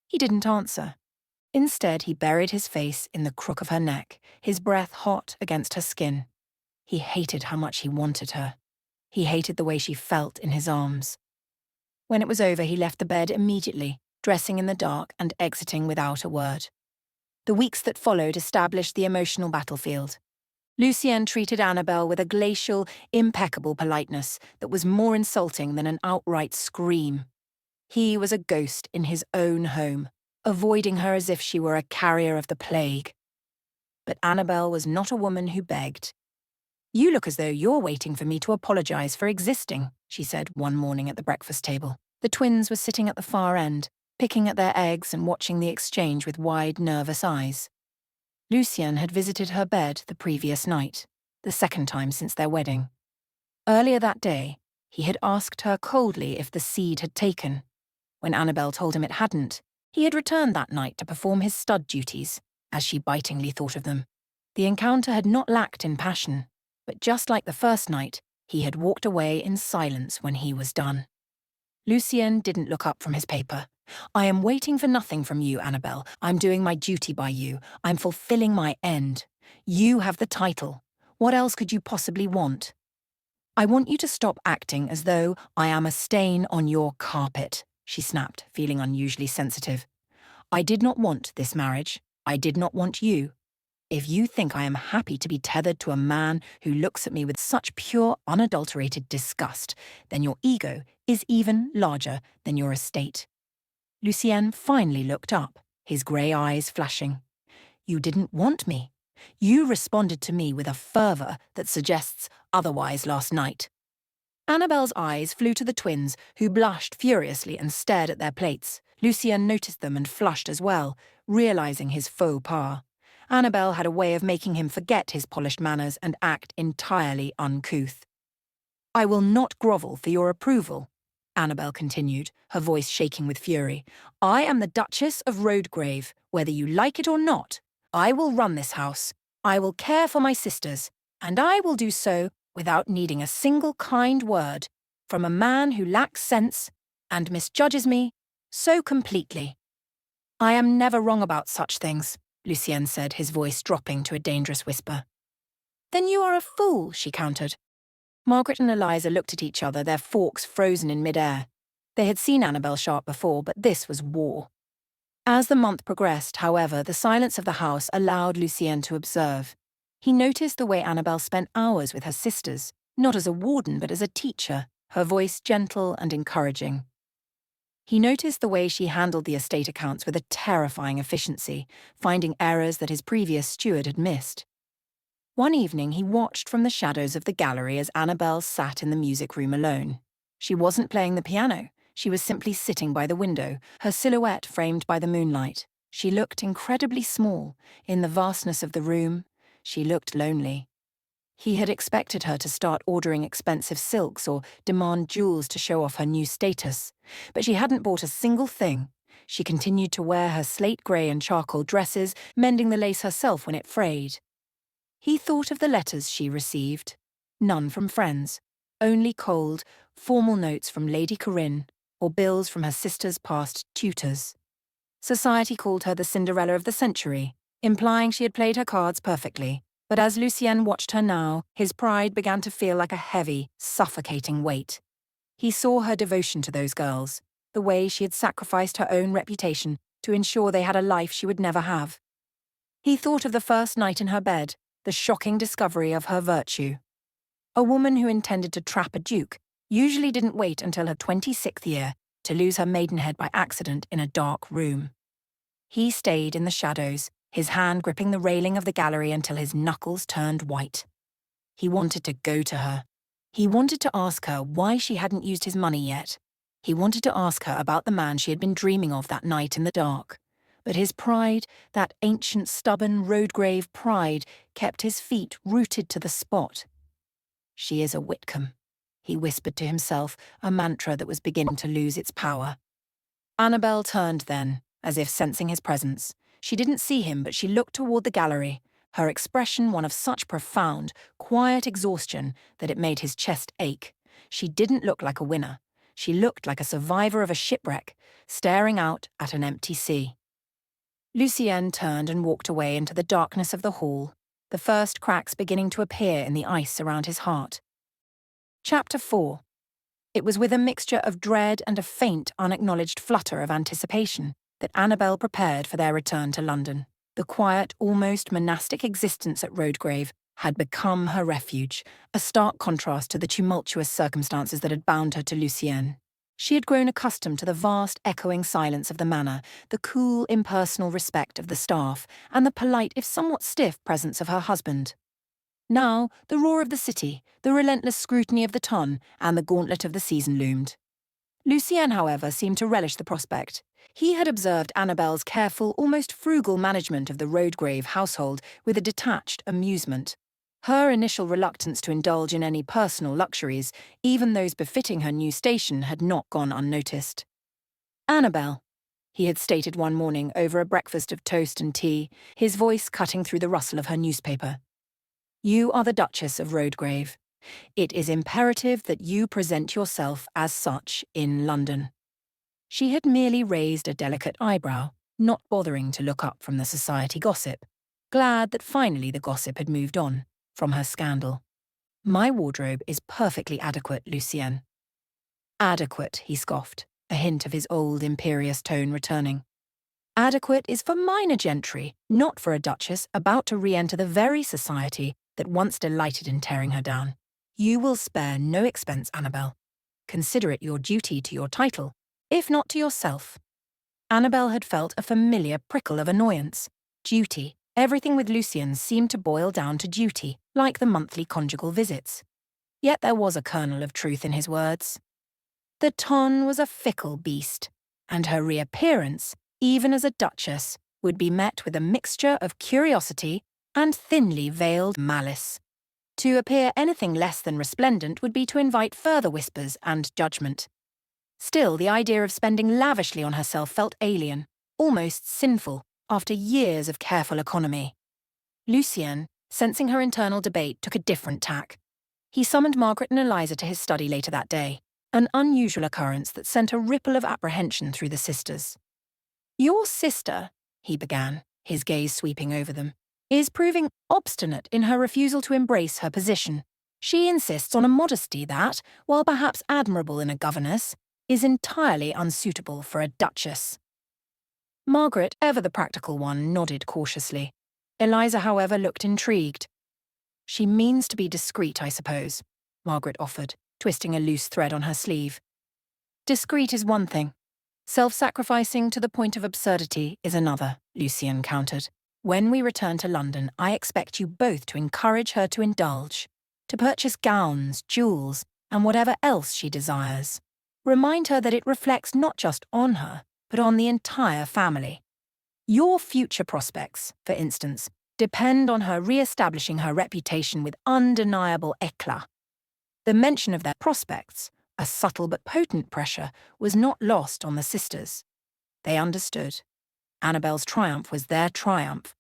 He didn't answer. Instead, he buried his face in the crook of her neck, his breath hot against her skin. He hated how much he wanted her. He hated the way she felt in his arms. When it was over, he left the bed immediately, dressing in the dark and exiting without a word. The weeks that followed established the emotional battlefield. Lucien treated Anabel with a glacial, impeccable politeness that was more insulting than an outright scream. He was a ghost in his own home, avoiding her as if she were a carrier of the plague. But Anabel was not a woman who begged. "You look as though you're waiting for me to apologize for existing," she said one morning at the breakfast table. The twins were sitting at the far end, picking at their eggs and watching the exchange with wide, nervous eyes. Lucien had visited her bed the previous night, the second time since their wedding. Earlier that day, he had asked her coldly if the seed had taken. When Anabel told him it hadn't, he had returned that night to perform his stud duties, as she bitingly thought of them. The encounter had not lacked in passion, but just like the first night, he had walked away in silence when he was done. Lucien didn't look up from his paper. "I am waiting for nothing from you, Anabel. I'm doing my duty by you. I'm fulfilling my end. You have the title. What else could you possibly want? I want you to stop acting as though I am a stain on your carpet," she snapped, feeling unusually sensitive. "I did not want this marriage. I did not want you. If you think I am happy to be tethered to a man who looks at me with such pure, unadulterated disgust, then your ego is even larger than your estate." Lucien finally looked up, his grey eyes flashing. "You didn't want me. You responded to me with a fervour that suggests otherwise last night." Annabel's eyes flew to the twins, who blushed furiously and stared at their plates. Lucien noticed them and flushed as well, realising his faux pas. Anabel had a way of making him forget his polished manners and act entirely uncouth. "I will not grovel for your approval," Anabel continued, her voice shaking with fury. "I am the Duchess of Rhodegrave, whether you like it or not. I will run this house. I will care for my sisters, and I will do so without needing a single kind word from a man who lacks sense and misjudges me so completely." "I am never wrong about such things," Lucien said, his voice dropping to a dangerous whisper. "Then you are a fool," she countered. Margaret and Eliza looked at each other, their forks frozen in mid-air. They had seen Anabel sharp before, but this was war. As the month progressed, however, the silence of the house allowed Lucien to observe. He noticed the way Anabel spent hours with her sisters, not as a warden but as a teacher, her voice gentle and encouraging. He noticed the way she handled the estate accounts with a terrifying efficiency, finding errors that his previous steward had missed. One evening he watched from the shadows of the gallery as Anabel sat in the music room alone. She wasn't playing the piano. She was simply sitting by the window, her silhouette framed by the moonlight. She looked incredibly small. In the vastness of the room, she looked lonely. He had expected her to start ordering expensive silks or demand jewels to show off her new status, but she hadn't bought a single thing. She continued to wear her slate grey and charcoal dresses, mending the lace herself when it frayed. He thought of the letters she received. None from friends, only cold, formal notes from Lady Corinne or bills from her sister's past tutors. Society called her the Cinderella of the century, implying she had played her cards perfectly. But as Lucien watched her now, his pride began to feel like a heavy, suffocating weight. He saw her devotion to those girls, the way she had sacrificed her own reputation to ensure they had a life she would never have. He thought of the first night in her bed, the shocking discovery of her virtue. A woman who intended to trap a duke usually didn't wait until her 26th year to lose her maidenhead by accident in a dark room. He stayed in the shadows, his hand gripping the railing of the gallery until his knuckles turned white. He wanted to go to her. He wanted to ask her why she hadn't used his money yet. He wanted to ask her about the man she had been dreaming of that night in the dark. But his pride, that ancient, stubborn Rhodegrave pride, kept his feet rooted to the spot. "She is a Whitcombe," he whispered to himself, a mantra that was beginning to lose its power. Anabel turned then, as if sensing his presence. She didn't see him, but she looked toward the gallery, her expression one of such profound, quiet exhaustion that it made his chest ache. She didn't look like a winner. She looked like a survivor of a shipwreck, staring out at an empty sea. Lucien turned and walked away into the darkness of the hall, the first cracks beginning to appear in the ice around his heart. Chapter 4. It was with a mixture of dread and a faint, unacknowledged flutter of anticipation that Anabel prepared for their return to London. The quiet, almost monastic existence at Rhodegrave had become her refuge, a stark contrast to the tumultuous circumstances that had bound her to Lucien. She had grown accustomed to the vast, echoing silence of the manor, the cool, impersonal respect of the staff, and the polite, if somewhat stiff, presence of her husband. Now, the roar of the city, the relentless scrutiny of the ton, and the gauntlet of the season loomed. Lucien, however, seemed to relish the prospect. He had observed Anabel's careful, almost frugal management of the Rhodegrave household with a detached amusement. Her initial reluctance to indulge in any personal luxuries, even those befitting her new station, had not gone unnoticed. "Anabel," he had stated one morning over a breakfast of toast and tea, his voice cutting through the rustle of her newspaper. "You are the Duchess of Rhodegrave. It is imperative that you present yourself as such in London." She had merely raised a delicate eyebrow, not bothering to look up from the society gossip, glad that finally the gossip had moved on from her scandal. "My wardrobe is perfectly adequate, Lucien." "Adequate," he scoffed, a hint of his old imperious tone returning. "Adequate is for minor gentry, not for a duchess about to re-enter the very society that once delighted in tearing her down. You will spare no expense, Anabel. Consider it your duty to your title, if not to yourself." Anabel had felt a familiar prickle of annoyance. Duty. Everything with Lucien seemed to boil down to duty, like the monthly conjugal visits. Yet there was a kernel of truth in his words. The ton was a fickle beast, and her reappearance, even as a duchess, would be met with a mixture of curiosity and thinly veiled malice. To appear anything less than resplendent would be to invite further whispers and judgment. Still, the idea of spending lavishly on herself felt alien, almost sinful, after years of careful economy. Lucien, sensing her internal debate, took a different tack. He summoned Margaret and Eliza to his study later that day, an unusual occurrence that sent a ripple of apprehension through the sisters. "Your sister," he began, his gaze sweeping over them, "is proving obstinate in her refusal to embrace her position. She insists on a modesty that, while perhaps admirable in a governess, is entirely unsuitable for a duchess." Margaret, ever the practical one, nodded cautiously. Eliza, however, looked intrigued. "She means to be discreet, I suppose," Margaret offered, twisting a loose thread on her sleeve. "Discreet is one thing. Self-sacrificing to the point of absurdity is another," Lucien countered. "When we return to London, I expect you both to encourage her to indulge, to purchase gowns, jewels, and whatever else she desires. Remind her that it reflects not just on her, but on the entire family. Your future prospects, for instance, depend on her re-establishing her reputation with undeniable éclat." The mention of their prospects, a subtle but potent pressure, was not lost on the sisters. They understood. Anabel's triumph was their triumph.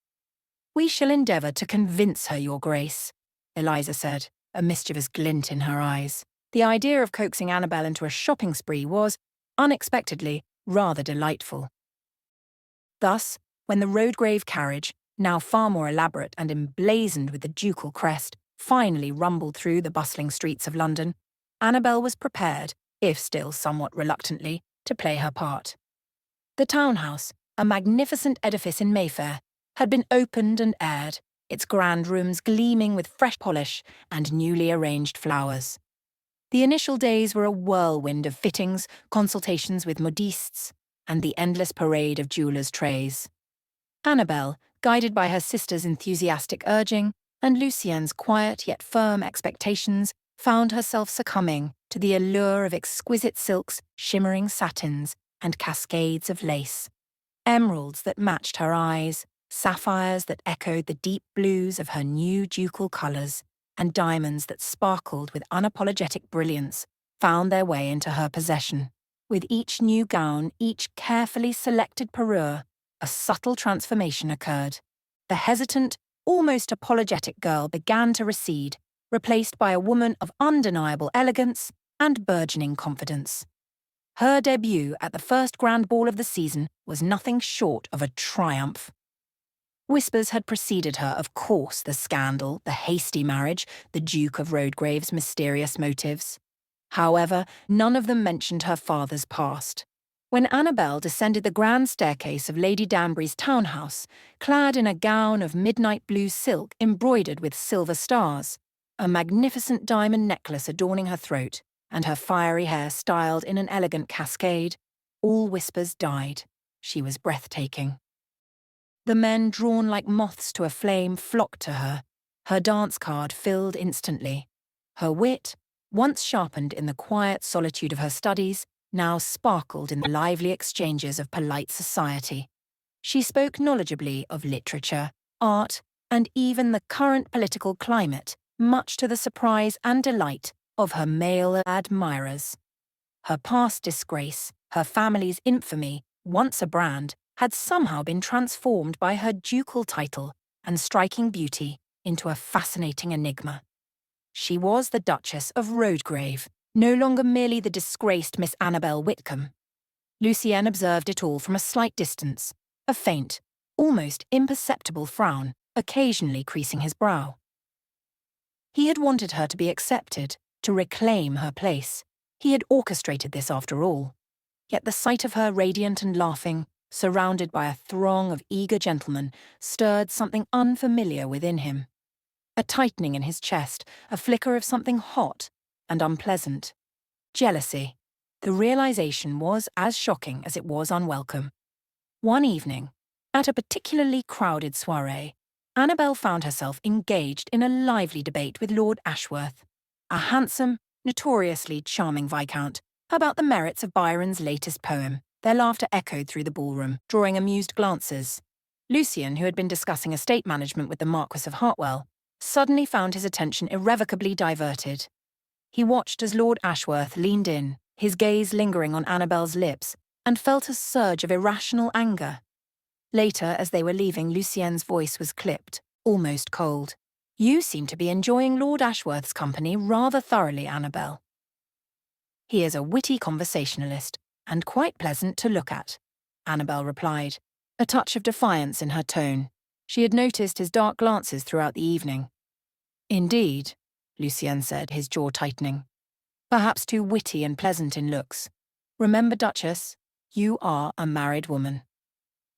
"We shall endeavour to convince her, Your Grace," Eliza said, a mischievous glint in her eyes. The idea of coaxing Anabel into a shopping spree was, unexpectedly, rather delightful. Thus, when the Rhodegrave carriage, now far more elaborate and emblazoned with the ducal crest, finally rumbled through the bustling streets of London, Anabel was prepared, if still somewhat reluctantly, to play her part. The townhouse, a magnificent edifice in Mayfair, had been opened and aired, its grand rooms gleaming with fresh polish and newly arranged flowers. The initial days were a whirlwind of fittings, consultations with modistes, and the endless parade of jewellers' trays. Anabel, guided by her sister's enthusiastic urging and Lucien's quiet yet firm expectations, found herself succumbing to the allure of exquisite silks, shimmering satins, and cascades of lace. Emeralds that matched her eyes, sapphires that echoed the deep blues of her new ducal colours, and diamonds that sparkled with unapologetic brilliance found their way into her possession. With each new gown, each carefully selected parure, a subtle transformation occurred. The hesitant, almost apologetic girl began to recede, replaced by a woman of undeniable elegance and burgeoning confidence. Her debut at the first grand ball of the season was nothing short of a triumph. Whispers had preceded her, of course, the scandal, the hasty marriage, the Duke of Rhodegrave's mysterious motives. However, none of them mentioned her father's past. When Anabel descended the grand staircase of Lady Danbury's townhouse, clad in a gown of midnight blue silk embroidered with silver stars, a magnificent diamond necklace adorning her throat, and her fiery hair styled in an elegant cascade, all whispers died. She was breathtaking. The men, drawn like moths to a flame, flocked to her. Her dance card filled instantly. Her wit, once sharpened in the quiet solitude of her studies, now sparkled in the lively exchanges of polite society. She spoke knowledgeably of literature, art, and even the current political climate, much to the surprise and delight of her male admirers. Her past disgrace, her family's infamy, once a brand, had somehow been transformed by her ducal title and striking beauty into a fascinating enigma. She was the Duchess of Rhodegrave, no longer merely the disgraced Miss Anabel Whitcombe. Lucien observed it all from a slight distance, a faint, almost imperceptible frown occasionally creasing his brow. He had wanted her to be accepted, to reclaim her place. He had orchestrated this after all. Yet the sight of her radiant and laughing, surrounded by a throng of eager gentlemen, stirred something unfamiliar within him. A tightening in his chest, a flicker of something hot and unpleasant. Jealousy. The realization was as shocking as it was unwelcome. One evening, at a particularly crowded soirée, Anabel found herself engaged in a lively debate with Lord Ashworth, a handsome, notoriously charming viscount, about the merits of Byron's latest poem. Their laughter echoed through the ballroom, drawing amused glances. Lucien, who had been discussing estate management with the Marquis of Hartwell, suddenly found his attention irrevocably diverted. He watched as Lord Ashworth leaned in, his gaze lingering on Anabel's lips, and felt a surge of irrational anger. Later, as they were leaving, Lucien's voice was clipped, almost cold. "You seem to be enjoying Lord Ashworth's company rather thoroughly, Anabel." "He is a witty conversationalist, and quite pleasant to look at," Anabel replied, a touch of defiance in her tone. She had noticed his dark glances throughout the evening. "Indeed," Lucien said, his jaw tightening. "Perhaps too witty and pleasant in looks. Remember, Duchess, you are a married woman."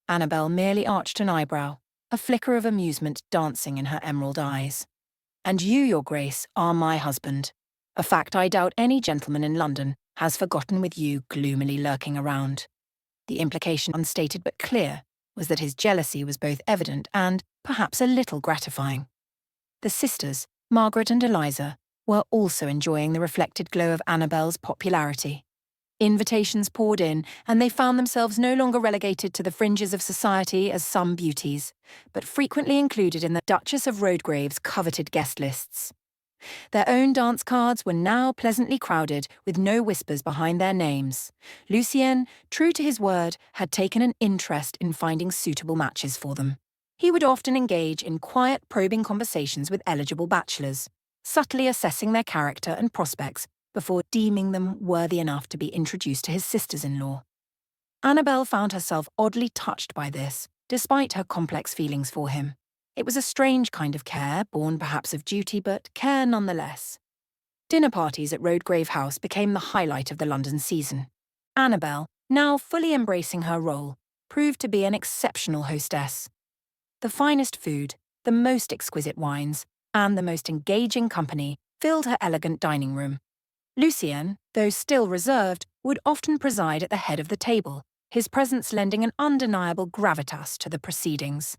Anabel merely arched an eyebrow, a flicker of amusement dancing in her emerald eyes. "And you, Your Grace, are my husband, a fact I doubt any gentleman in London has forgotten with you gloomily lurking around." The implication, unstated but clear, was that his jealousy was both evident and, perhaps, a little gratifying. The sisters, Margaret and Eliza, were also enjoying the reflected glow of Anabel's popularity. Invitations poured in, and they found themselves no longer relegated to the fringes of society as some beauties, but frequently included in the Duchess of Rhodegrave's coveted guest lists. Their own dance cards were now pleasantly crowded, with no whispers behind their names. Lucien, true to his word, had taken an interest in finding suitable matches for them. He would often engage in quiet, probing conversations with eligible bachelors, subtly assessing their character and prospects before deeming them worthy enough to be introduced to his sisters-in-law. Anabel found herself oddly touched by this, despite her complex feelings for him. It was a strange kind of care, born perhaps of duty, but care nonetheless. Dinner parties at Rhodegrave House became the highlight of the London season. Anabel, now fully embracing her role, proved to be an exceptional hostess. The finest food, the most exquisite wines, and the most engaging company filled her elegant dining room. Lucien, though still reserved, would often preside at the head of the table, his presence lending an undeniable gravitas to the proceedings.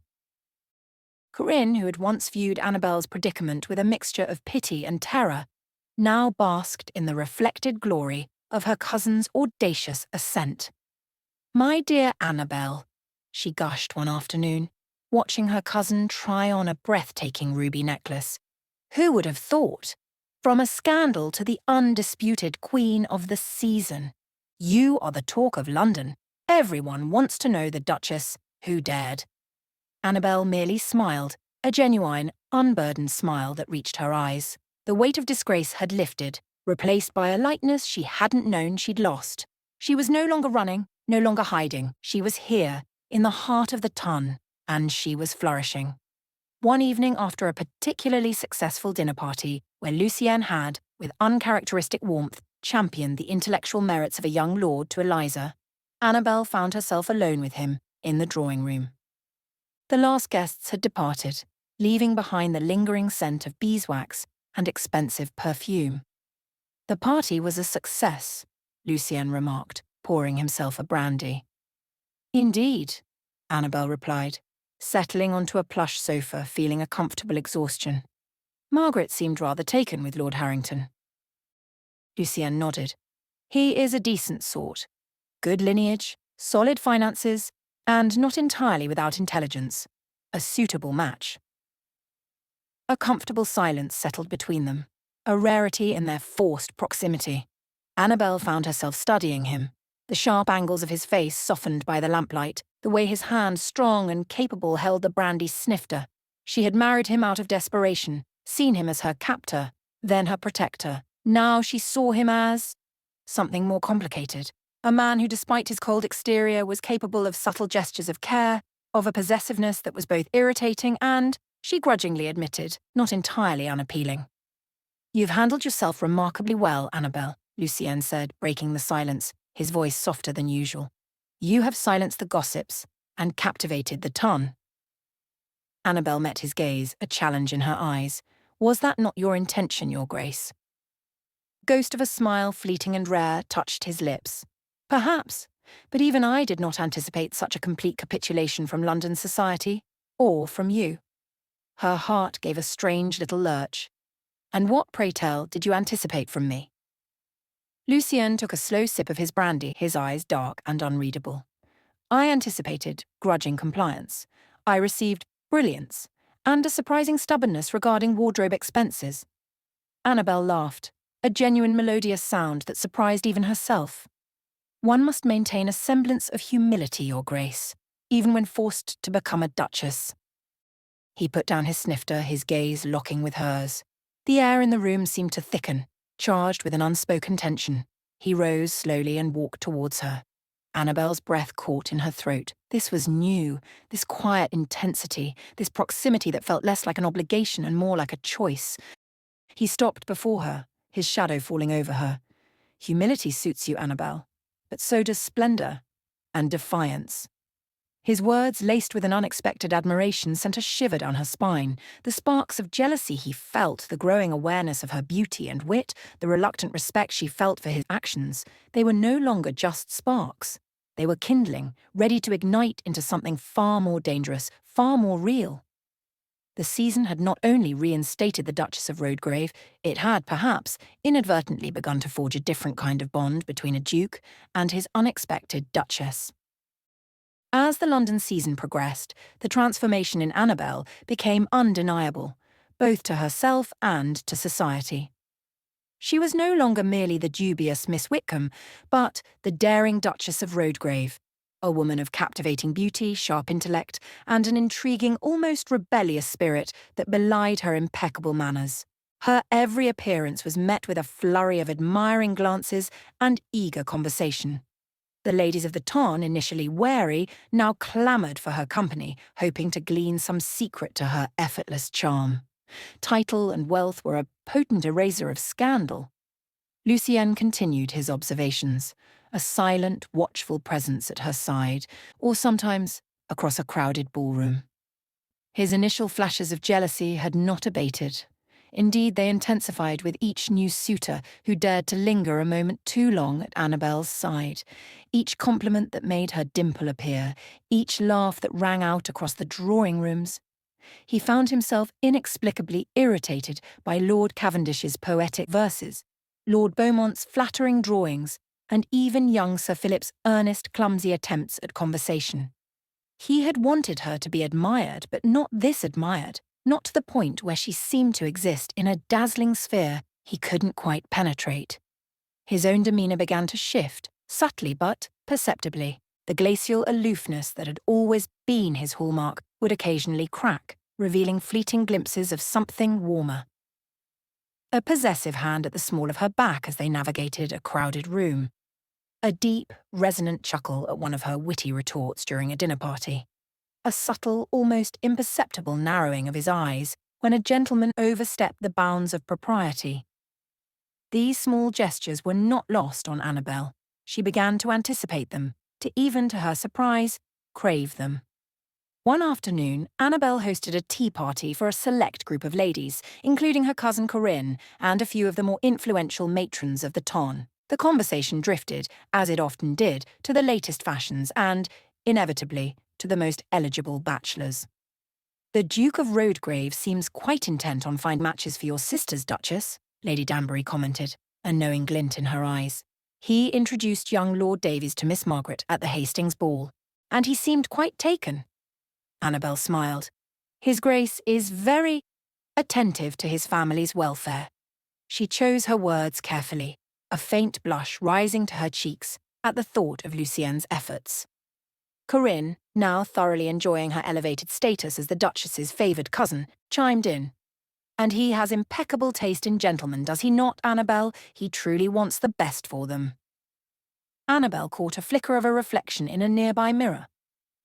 Corinne, who had once viewed Anabel's predicament with a mixture of pity and terror, now basked in the reflected glory of her cousin's audacious assent. "My dear Anabel," she gushed one afternoon, watching her cousin try on a breathtaking ruby necklace. "Who would have thought? From a scandal to the undisputed queen of the season. You are the talk of London. Everyone wants to know the Duchess. Who dared?" Anabel merely smiled, a genuine, unburdened smile that reached her eyes. The weight of disgrace had lifted, replaced by a lightness she hadn't known she'd lost. She was no longer running, no longer hiding. She was here, in the heart of the ton, and she was flourishing. One evening after a particularly successful dinner party, where Lucien had, with uncharacteristic warmth, championed the intellectual merits of a young lord to Eliza, Anabel found herself alone with him in the drawing room. The last guests had departed, leaving behind the lingering scent of beeswax and expensive perfume. The party was a success, Lucien remarked, pouring himself a brandy. Indeed, Anabel replied, settling onto a plush sofa, feeling a comfortable exhaustion. Margaret seemed rather taken with Lord Harrington. Lucien nodded. He is a decent sort. Good lineage, solid finances, and not entirely without intelligence. A suitable match. A comfortable silence settled between them, a rarity in their forced proximity. Anabel found herself studying him, the sharp angles of his face softened by the lamplight, the way his hand, strong and capable, held the brandy snifter. She had married him out of desperation, seen him as her captor, then her protector. Now she saw him as something more complicated. A man who, despite his cold exterior, was capable of subtle gestures of care, of a possessiveness that was both irritating and, she grudgingly admitted, not entirely unappealing. "You've handled yourself remarkably well, Anabel," Lucien said, breaking the silence, his voice softer than usual. "You have silenced the gossips and captivated the ton." Anabel met his gaze, a challenge in her eyes. "Was that not your intention, Your Grace?" Ghost of a smile, fleeting and rare, touched his lips. "Perhaps, but even I did not anticipate such a complete capitulation from London society, or from you." Her heart gave a strange little lurch. "And what, pray tell, did you anticipate from me?" Lucien took a slow sip of his brandy, his eyes dark and unreadable. "I anticipated grudging compliance. I received brilliance, and a surprising stubbornness regarding wardrobe expenses." Anabel laughed, a genuine melodious sound that surprised even herself. "One must maintain a semblance of humility, Your Grace, even when forced to become a duchess." He put down his snifter, his gaze locking with hers. The air in the room seemed to thicken, charged with an unspoken tension. He rose slowly and walked towards her. Anabel's breath caught in her throat. This was new, this quiet intensity, this proximity that felt less like an obligation and more like a choice. He stopped before her, his shadow falling over her. "Humility suits you, Anabel, but so does splendor and defiance." His words, laced with an unexpected admiration, sent a shiver down her spine. The sparks of jealousy he felt, the growing awareness of her beauty and wit, the reluctant respect she felt for his actions, they were no longer just sparks. They were kindling, ready to ignite into something far more dangerous, far more real. The season had not only reinstated the Duchess of Rhodegrave, it had, perhaps, inadvertently begun to forge a different kind of bond between a duke and his unexpected duchess. As the London season progressed, the transformation in Anabel became undeniable, both to herself and to society. She was no longer merely the dubious Miss Whitcombe, but the daring Duchess of Rhodegrave, a woman of captivating beauty, sharp intellect, and an intriguing, almost rebellious spirit that belied her impeccable manners. Her every appearance was met with a flurry of admiring glances and eager conversation. The ladies of the ton, initially wary, now clamoured for her company, hoping to glean some secret to her effortless charm. Title and wealth were a potent eraser of scandal. Lucien continued his observations, a silent, watchful presence at her side, or sometimes across a crowded ballroom. His initial flashes of jealousy had not abated. Indeed, they intensified with each new suitor who dared to linger a moment too long at Anabel's side, each compliment that made her dimple appear, each laugh that rang out across the drawing rooms. He found himself inexplicably irritated by Lord Cavendish's poetic verses, Lord Beaumont's flattering drawings, and even young Sir Philip's earnest, clumsy attempts at conversation. He had wanted her to be admired, but not this admired. Not to the point where she seemed to exist in a dazzling sphere he couldn't quite penetrate. His own demeanour began to shift, subtly but perceptibly. The glacial aloofness that had always been his hallmark would occasionally crack, revealing fleeting glimpses of something warmer. A possessive hand at the small of her back as they navigated a crowded room. A deep, resonant chuckle at one of her witty retorts during a dinner party. A subtle, almost imperceptible narrowing of his eyes when a gentleman overstepped the bounds of propriety. These small gestures were not lost on Anabel. She began to anticipate them, to even, to her surprise, crave them. One afternoon, Anabel hosted a tea party for a select group of ladies, including her cousin Corinne and a few of the more influential matrons of the ton. The conversation drifted, as it often did, to the latest fashions and, inevitably, to the most eligible bachelors. "The Duke of Rhodegrave seems quite intent on finding matches for your sisters, Duchess," Lady Danbury commented, a knowing glint in her eyes. "He introduced young Lord Davies to Miss Margaret at the Hastings ball, and he seemed quite taken." Anabel smiled. "His Grace is very attentive to his family's welfare." She chose her words carefully, a faint blush rising to her cheeks at the thought of Lucien's efforts. Corinne, now thoroughly enjoying her elevated status as the Duchess's favoured cousin, chimed in. "And he has impeccable taste in gentlemen, does he not, Anabel? He truly wants the best for them." Anabel caught a flicker of a reflection in a nearby mirror.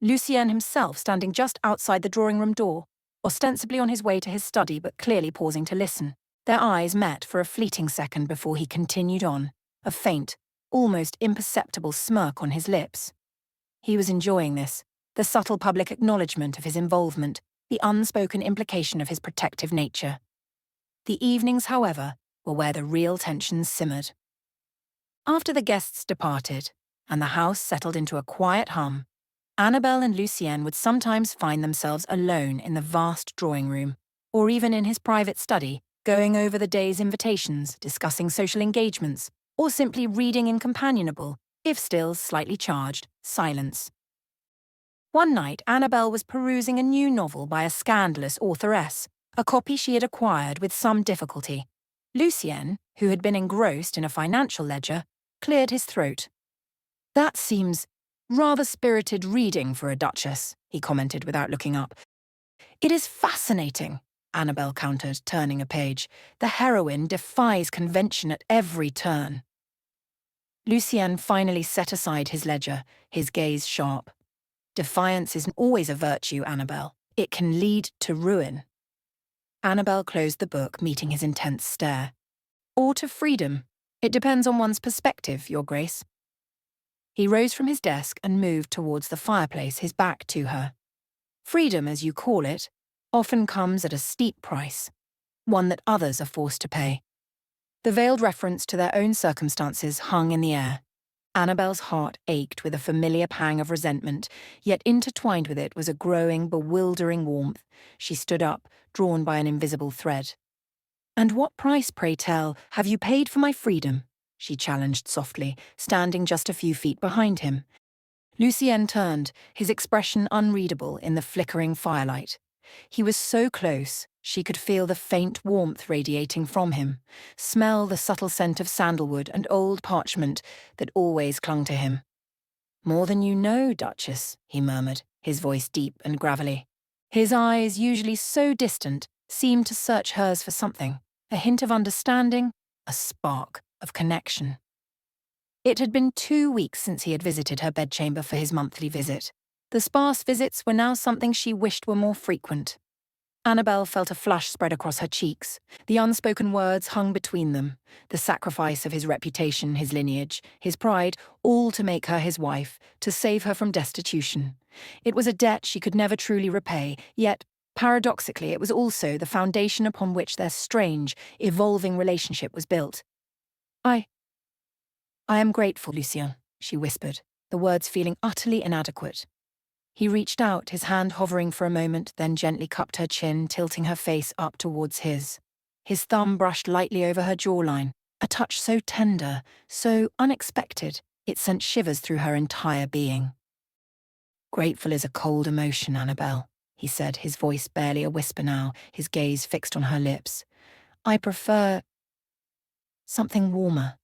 Lucien himself standing just outside the drawing-room door, ostensibly on his way to his study but clearly pausing to listen. Their eyes met for a fleeting second before he continued on, a faint, almost imperceptible smirk on his lips. He was enjoying this, the subtle public acknowledgement of his involvement, the unspoken implication of his protective nature. The evenings, however, were where the real tensions simmered. After the guests departed, and the house settled into a quiet hum, Anabel and Lucien would sometimes find themselves alone in the vast drawing room, or even in his private study, going over the day's invitations, discussing social engagements, or simply reading in companionable, if still slightly charged, silence. One night, Anabel was perusing a new novel by a scandalous authoress, a copy she had acquired with some difficulty. Lucien, who had been engrossed in a financial ledger, cleared his throat. "That seems rather spirited reading for a duchess," he commented without looking up. "It is fascinating," Anabel countered, turning a page. "The heroine defies convention at every turn." Lucien finally set aside his ledger, his gaze sharp. "Defiance isn't always a virtue, Anabel. It can lead to ruin." Anabel closed the book, meeting his intense stare. "Or to freedom. It depends on one's perspective, Your Grace." He rose from his desk and moved towards the fireplace, his back to her. "Freedom, as you call it, often comes at a steep price, one that others are forced to pay." The veiled reference to their own circumstances hung in the air. Anabel's heart ached with a familiar pang of resentment, yet intertwined with it was a growing, bewildering warmth. She stood up, drawn by an invisible thread. "And what price, pray tell, have you paid for my freedom?" she challenged softly, standing just a few feet behind him. Lucien turned, his expression unreadable in the flickering firelight. He was so close, she could feel the faint warmth radiating from him, smell the subtle scent of sandalwood and old parchment that always clung to him. "More than you know, Duchess," he murmured, his voice deep and gravelly. His eyes, usually so distant, seemed to search hers for something, a hint of understanding, a spark of connection. It had been 2 weeks since he had visited her bedchamber for his monthly visit. The sparse visits were now something she wished were more frequent. Anabel felt a flush spread across her cheeks. The unspoken words hung between them, the sacrifice of his reputation, his lineage, his pride, all to make her his wife, to save her from destitution. It was a debt she could never truly repay, yet, paradoxically, it was also the foundation upon which their strange, evolving relationship was built. I am grateful, Lucien," she whispered, the words feeling utterly inadequate. He reached out, his hand hovering for a moment, then gently cupped her chin, tilting her face up towards his. His thumb brushed lightly over her jawline, a touch so tender, so unexpected, it sent shivers through her entire being. "Grateful is a cold emotion, Anabel," he said, his voice barely a whisper now, his gaze fixed on her lips. "I prefer something warmer."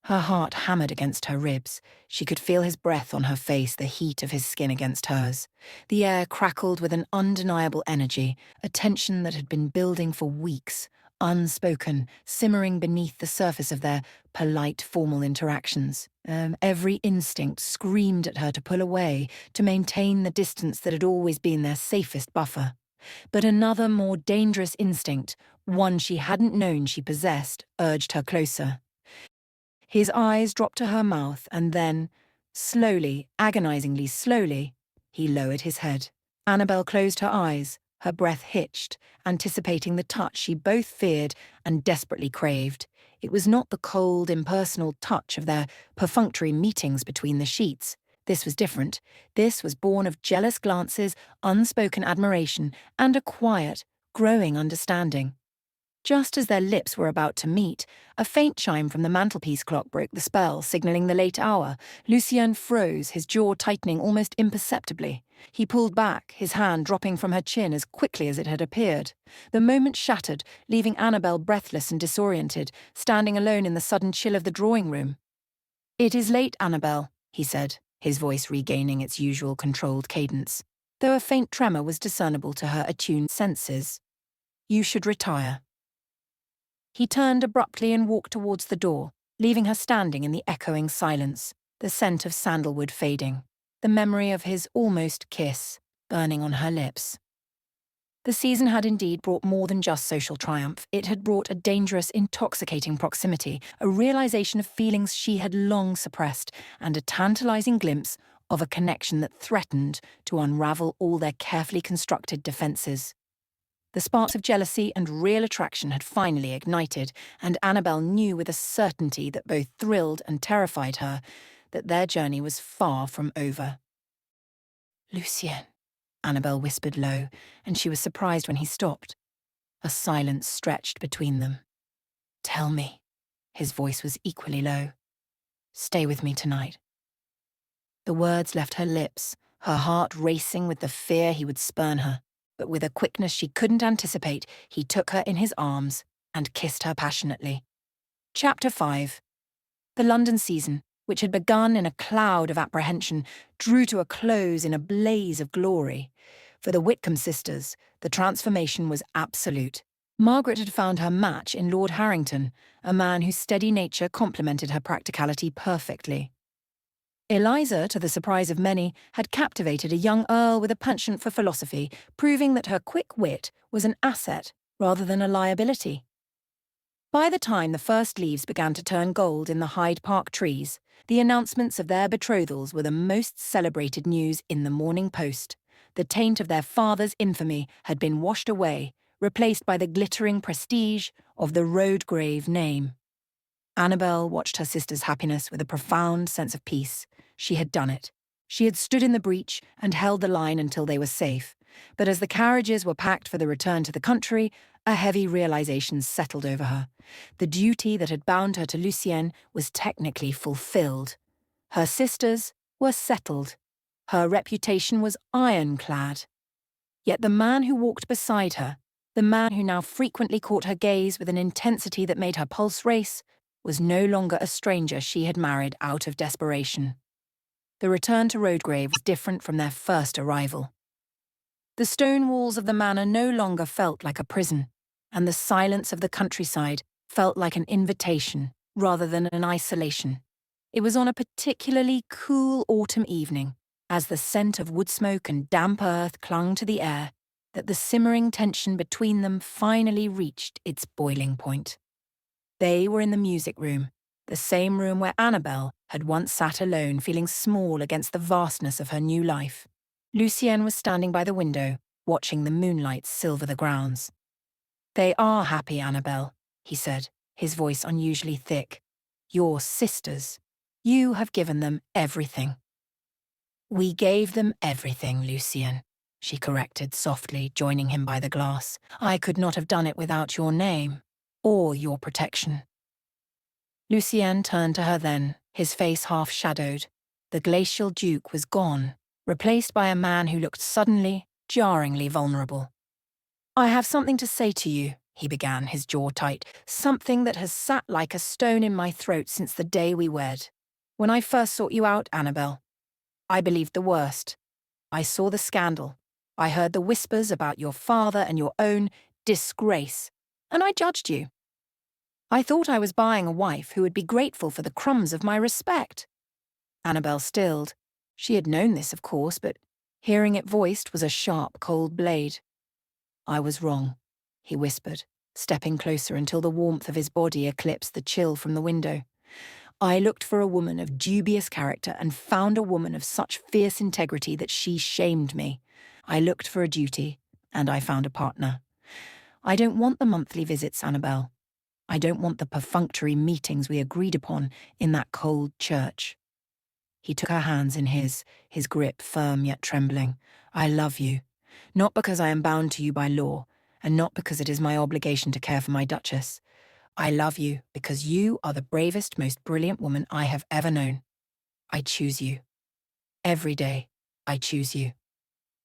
Her heart hammered against her ribs. She could feel his breath on her face, the heat of his skin against hers. The air crackled with an undeniable energy, a tension that had been building for weeks, unspoken, simmering beneath the surface of their polite, formal interactions. Every instinct screamed at her to pull away, to maintain the distance that had always been their safest buffer. But another, more dangerous instinct, one she hadn't known she possessed, urged her closer. His eyes dropped to her mouth, and then, Slowly, agonizingly slowly, he lowered his head. Anabel closed her eyes, her breath hitched, anticipating the touch she both feared and desperately craved. It was not the cold, impersonal touch of their perfunctory meetings between the sheets. This was different. This was born of jealous glances, unspoken admiration, and a quiet, growing understanding. Just as their lips were about to meet, a faint chime from the mantelpiece clock broke the spell, signalling the late hour. Lucien froze, his jaw tightening almost imperceptibly. He pulled back, his hand dropping from her chin as quickly as it had appeared. The moment shattered, leaving Anabel breathless and disoriented, standing alone in the sudden chill of the drawing room. "It is late, Anabel," he said, his voice regaining its usual controlled cadence, though a faint tremor was discernible to her attuned senses. "You should retire." He turned abruptly and walked towards the door, leaving her standing in the echoing silence, the scent of sandalwood fading, the memory of his almost kiss burning on her lips. The season had indeed brought more than just social triumph. It had brought a dangerous, intoxicating proximity, a realization of feelings she had long suppressed, and a tantalizing glimpse of a connection that threatened to unravel all their carefully constructed defenses. The sparks of jealousy and real attraction had finally ignited, and Anabel knew with a certainty that both thrilled and terrified her that their journey was far from over. "Lucien," Anabel whispered low, and she was surprised when he stopped. A silence stretched between them. "Tell me," his voice was equally low. "Stay with me tonight." The words left her lips, her heart racing with the fear he would spurn her. But with a quickness she couldn't anticipate, he took her in his arms and kissed her passionately. Chapter 5. The London season, which had begun in a cloud of apprehension, drew to a close in a blaze of glory. For the Whitcombe sisters, the transformation was absolute. Margaret had found her match in Lord Harrington, a man whose steady nature complemented her practicality perfectly. Eliza, to the surprise of many, had captivated a young earl with a penchant for philosophy, proving that her quick wit was an asset rather than a liability. By the time the first leaves began to turn gold in the Hyde Park trees, the announcements of their betrothals were the most celebrated news in the Morning Post. The taint of their father's infamy had been washed away, replaced by the glittering prestige of the Rhodegrave name. Anabel watched her sister's happiness with a profound sense of peace. She had done it. She had stood in the breach and held the line until they were safe. But as the carriages were packed for the return to the country, a heavy realization settled over her. The duty that had bound her to Lucien was technically fulfilled. Her sisters were settled. Her reputation was ironclad. Yet the man who walked beside her, the man who now frequently caught her gaze with an intensity that made her pulse race, was no longer a stranger she had married out of desperation. The return to Rhodegrave was different from their first arrival. The stone walls of the manor no longer felt like a prison, and the silence of the countryside felt like an invitation rather than an isolation. It was on a particularly cool autumn evening, as the scent of wood smoke and damp earth clung to the air, that the simmering tension between them finally reached its boiling point. They were in the music room, the same room where Anabel had once sat alone, feeling small against the vastness of her new life. Lucien was standing by the window, watching the moonlight silver the grounds. "They are happy, Anabel," he said, his voice unusually thick. "Your sisters. You have given them everything." "We gave them everything, Lucien," she corrected softly, joining him by the glass. "I could not have done it without your name, or your protection." Lucien turned to her then, his face half-shadowed. The Glacial Duke was gone, replaced by a man who looked suddenly, jarringly vulnerable. "I have something to say to you," he began, his jaw tight, "something that has sat like a stone in my throat since the day we wed. When I first sought you out, Anabel, I believed the worst. I saw the scandal. I heard the whispers about your father and your own disgrace, and I judged you. I thought I was buying a wife who would be grateful for the crumbs of my respect." Anabel stilled. She had known this, of course, but hearing it voiced was a sharp, cold blade. "I was wrong," he whispered, stepping closer until the warmth of his body eclipsed the chill from the window. I looked for a woman of dubious character and found a woman of such fierce integrity that she shamed me. I looked for a duty, and I found a partner. I don't want the monthly visits, Anabel. I don't want the perfunctory meetings we agreed upon in that cold church. He took her hands in his grip firm yet trembling. I love you, not because I am bound to you by law, and not because it is my obligation to care for my Duchess. I love you because you are the bravest, most brilliant woman I have ever known. I choose you. Every day, I choose you.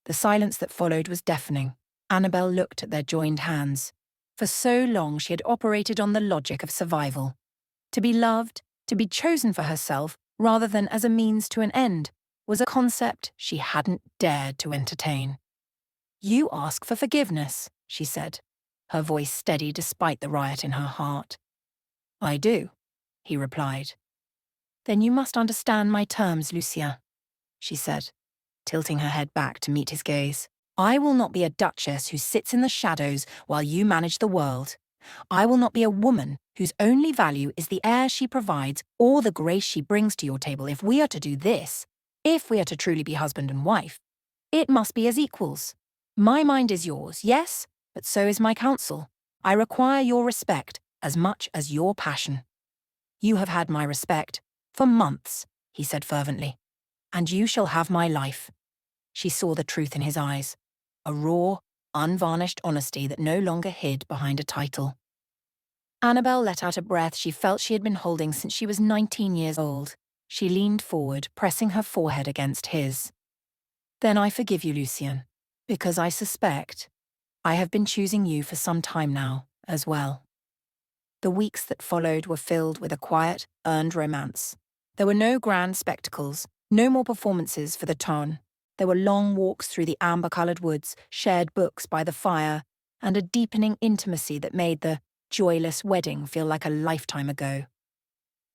The silence that followed was deafening. Anabel looked at their joined hands. For so long she had operated on the logic of survival. To be loved, to be chosen for herself, rather than as a means to an end, was a concept she hadn't dared to entertain. You ask for forgiveness, she said, her voice steady despite the riot in her heart. I do, he replied. Then you must understand my terms, Lucien, she said, tilting her head back to meet his gaze. I will not be a duchess who sits in the shadows while you manage the world. I will not be a woman whose only value is the air she provides or the grace she brings to your table. If we are to do this, if we are to truly be husband and wife, it must be as equals. My mind is yours, yes, but so is my counsel. I require your respect as much as your passion. You have had my respect for months, he said fervently, and you shall have my life. She saw the truth in his eyes, a raw, unvarnished honesty that no longer hid behind a title. Anabel let out a breath she felt she had been holding since she was 19 years old. She leaned forward, pressing her forehead against his. Then I forgive you, Lucien, because I suspect I have been choosing you for some time now, as well. The weeks that followed were filled with a quiet, earned romance. There were no grand spectacles, no more performances for the ton. There were long walks through the amber-coloured woods, shared books by the fire, and a deepening intimacy that made the joyless wedding feel like a lifetime ago.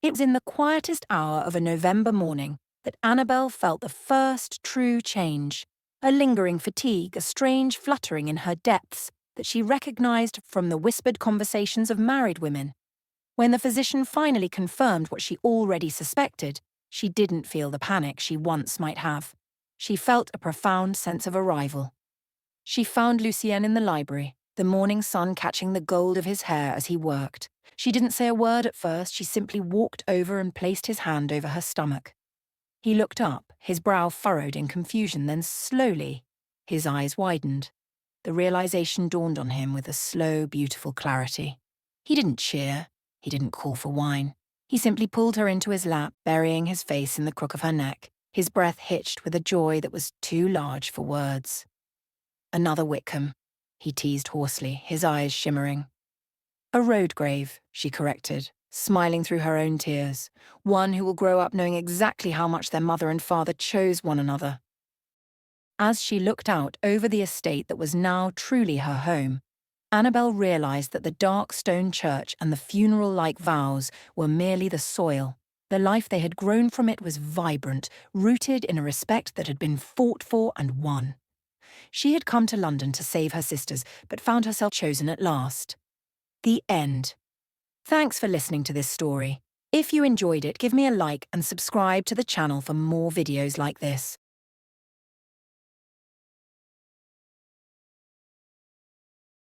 It was in the quietest hour of a November morning that Anabel felt the first true change, a lingering fatigue, a strange fluttering in her depths that she recognized from the whispered conversations of married women. When the physician finally confirmed what she already suspected, she didn't feel the panic she once might have. She felt a profound sense of arrival. She found Lucien in the library, the morning sun catching the gold of his hair as he worked. She didn't say a word at first, she simply walked over and placed his hand over her stomach. He looked up, his brow furrowed in confusion, then slowly, his eyes widened. The realization dawned on him with a slow, beautiful clarity. He didn't cheer, he didn't call for wine. He simply pulled her into his lap, burying his face in the crook of her neck, his breath hitched with a joy that was too large for words. Another Whitcombe, he teased hoarsely, his eyes shimmering. A Rhodegrave, she corrected, smiling through her own tears. One who will grow up knowing exactly how much their mother and father chose one another. As she looked out over the estate that was now truly her home, Anabel realized that the dark stone church and the funeral-like vows were merely the soil. The life they had grown from it was vibrant, rooted in a respect that had been fought for and won. She had come to London to save her sisters, but found herself chosen at last. The end. Thanks for listening to this story. If you enjoyed it, give me a like and subscribe to the channel for more videos like this.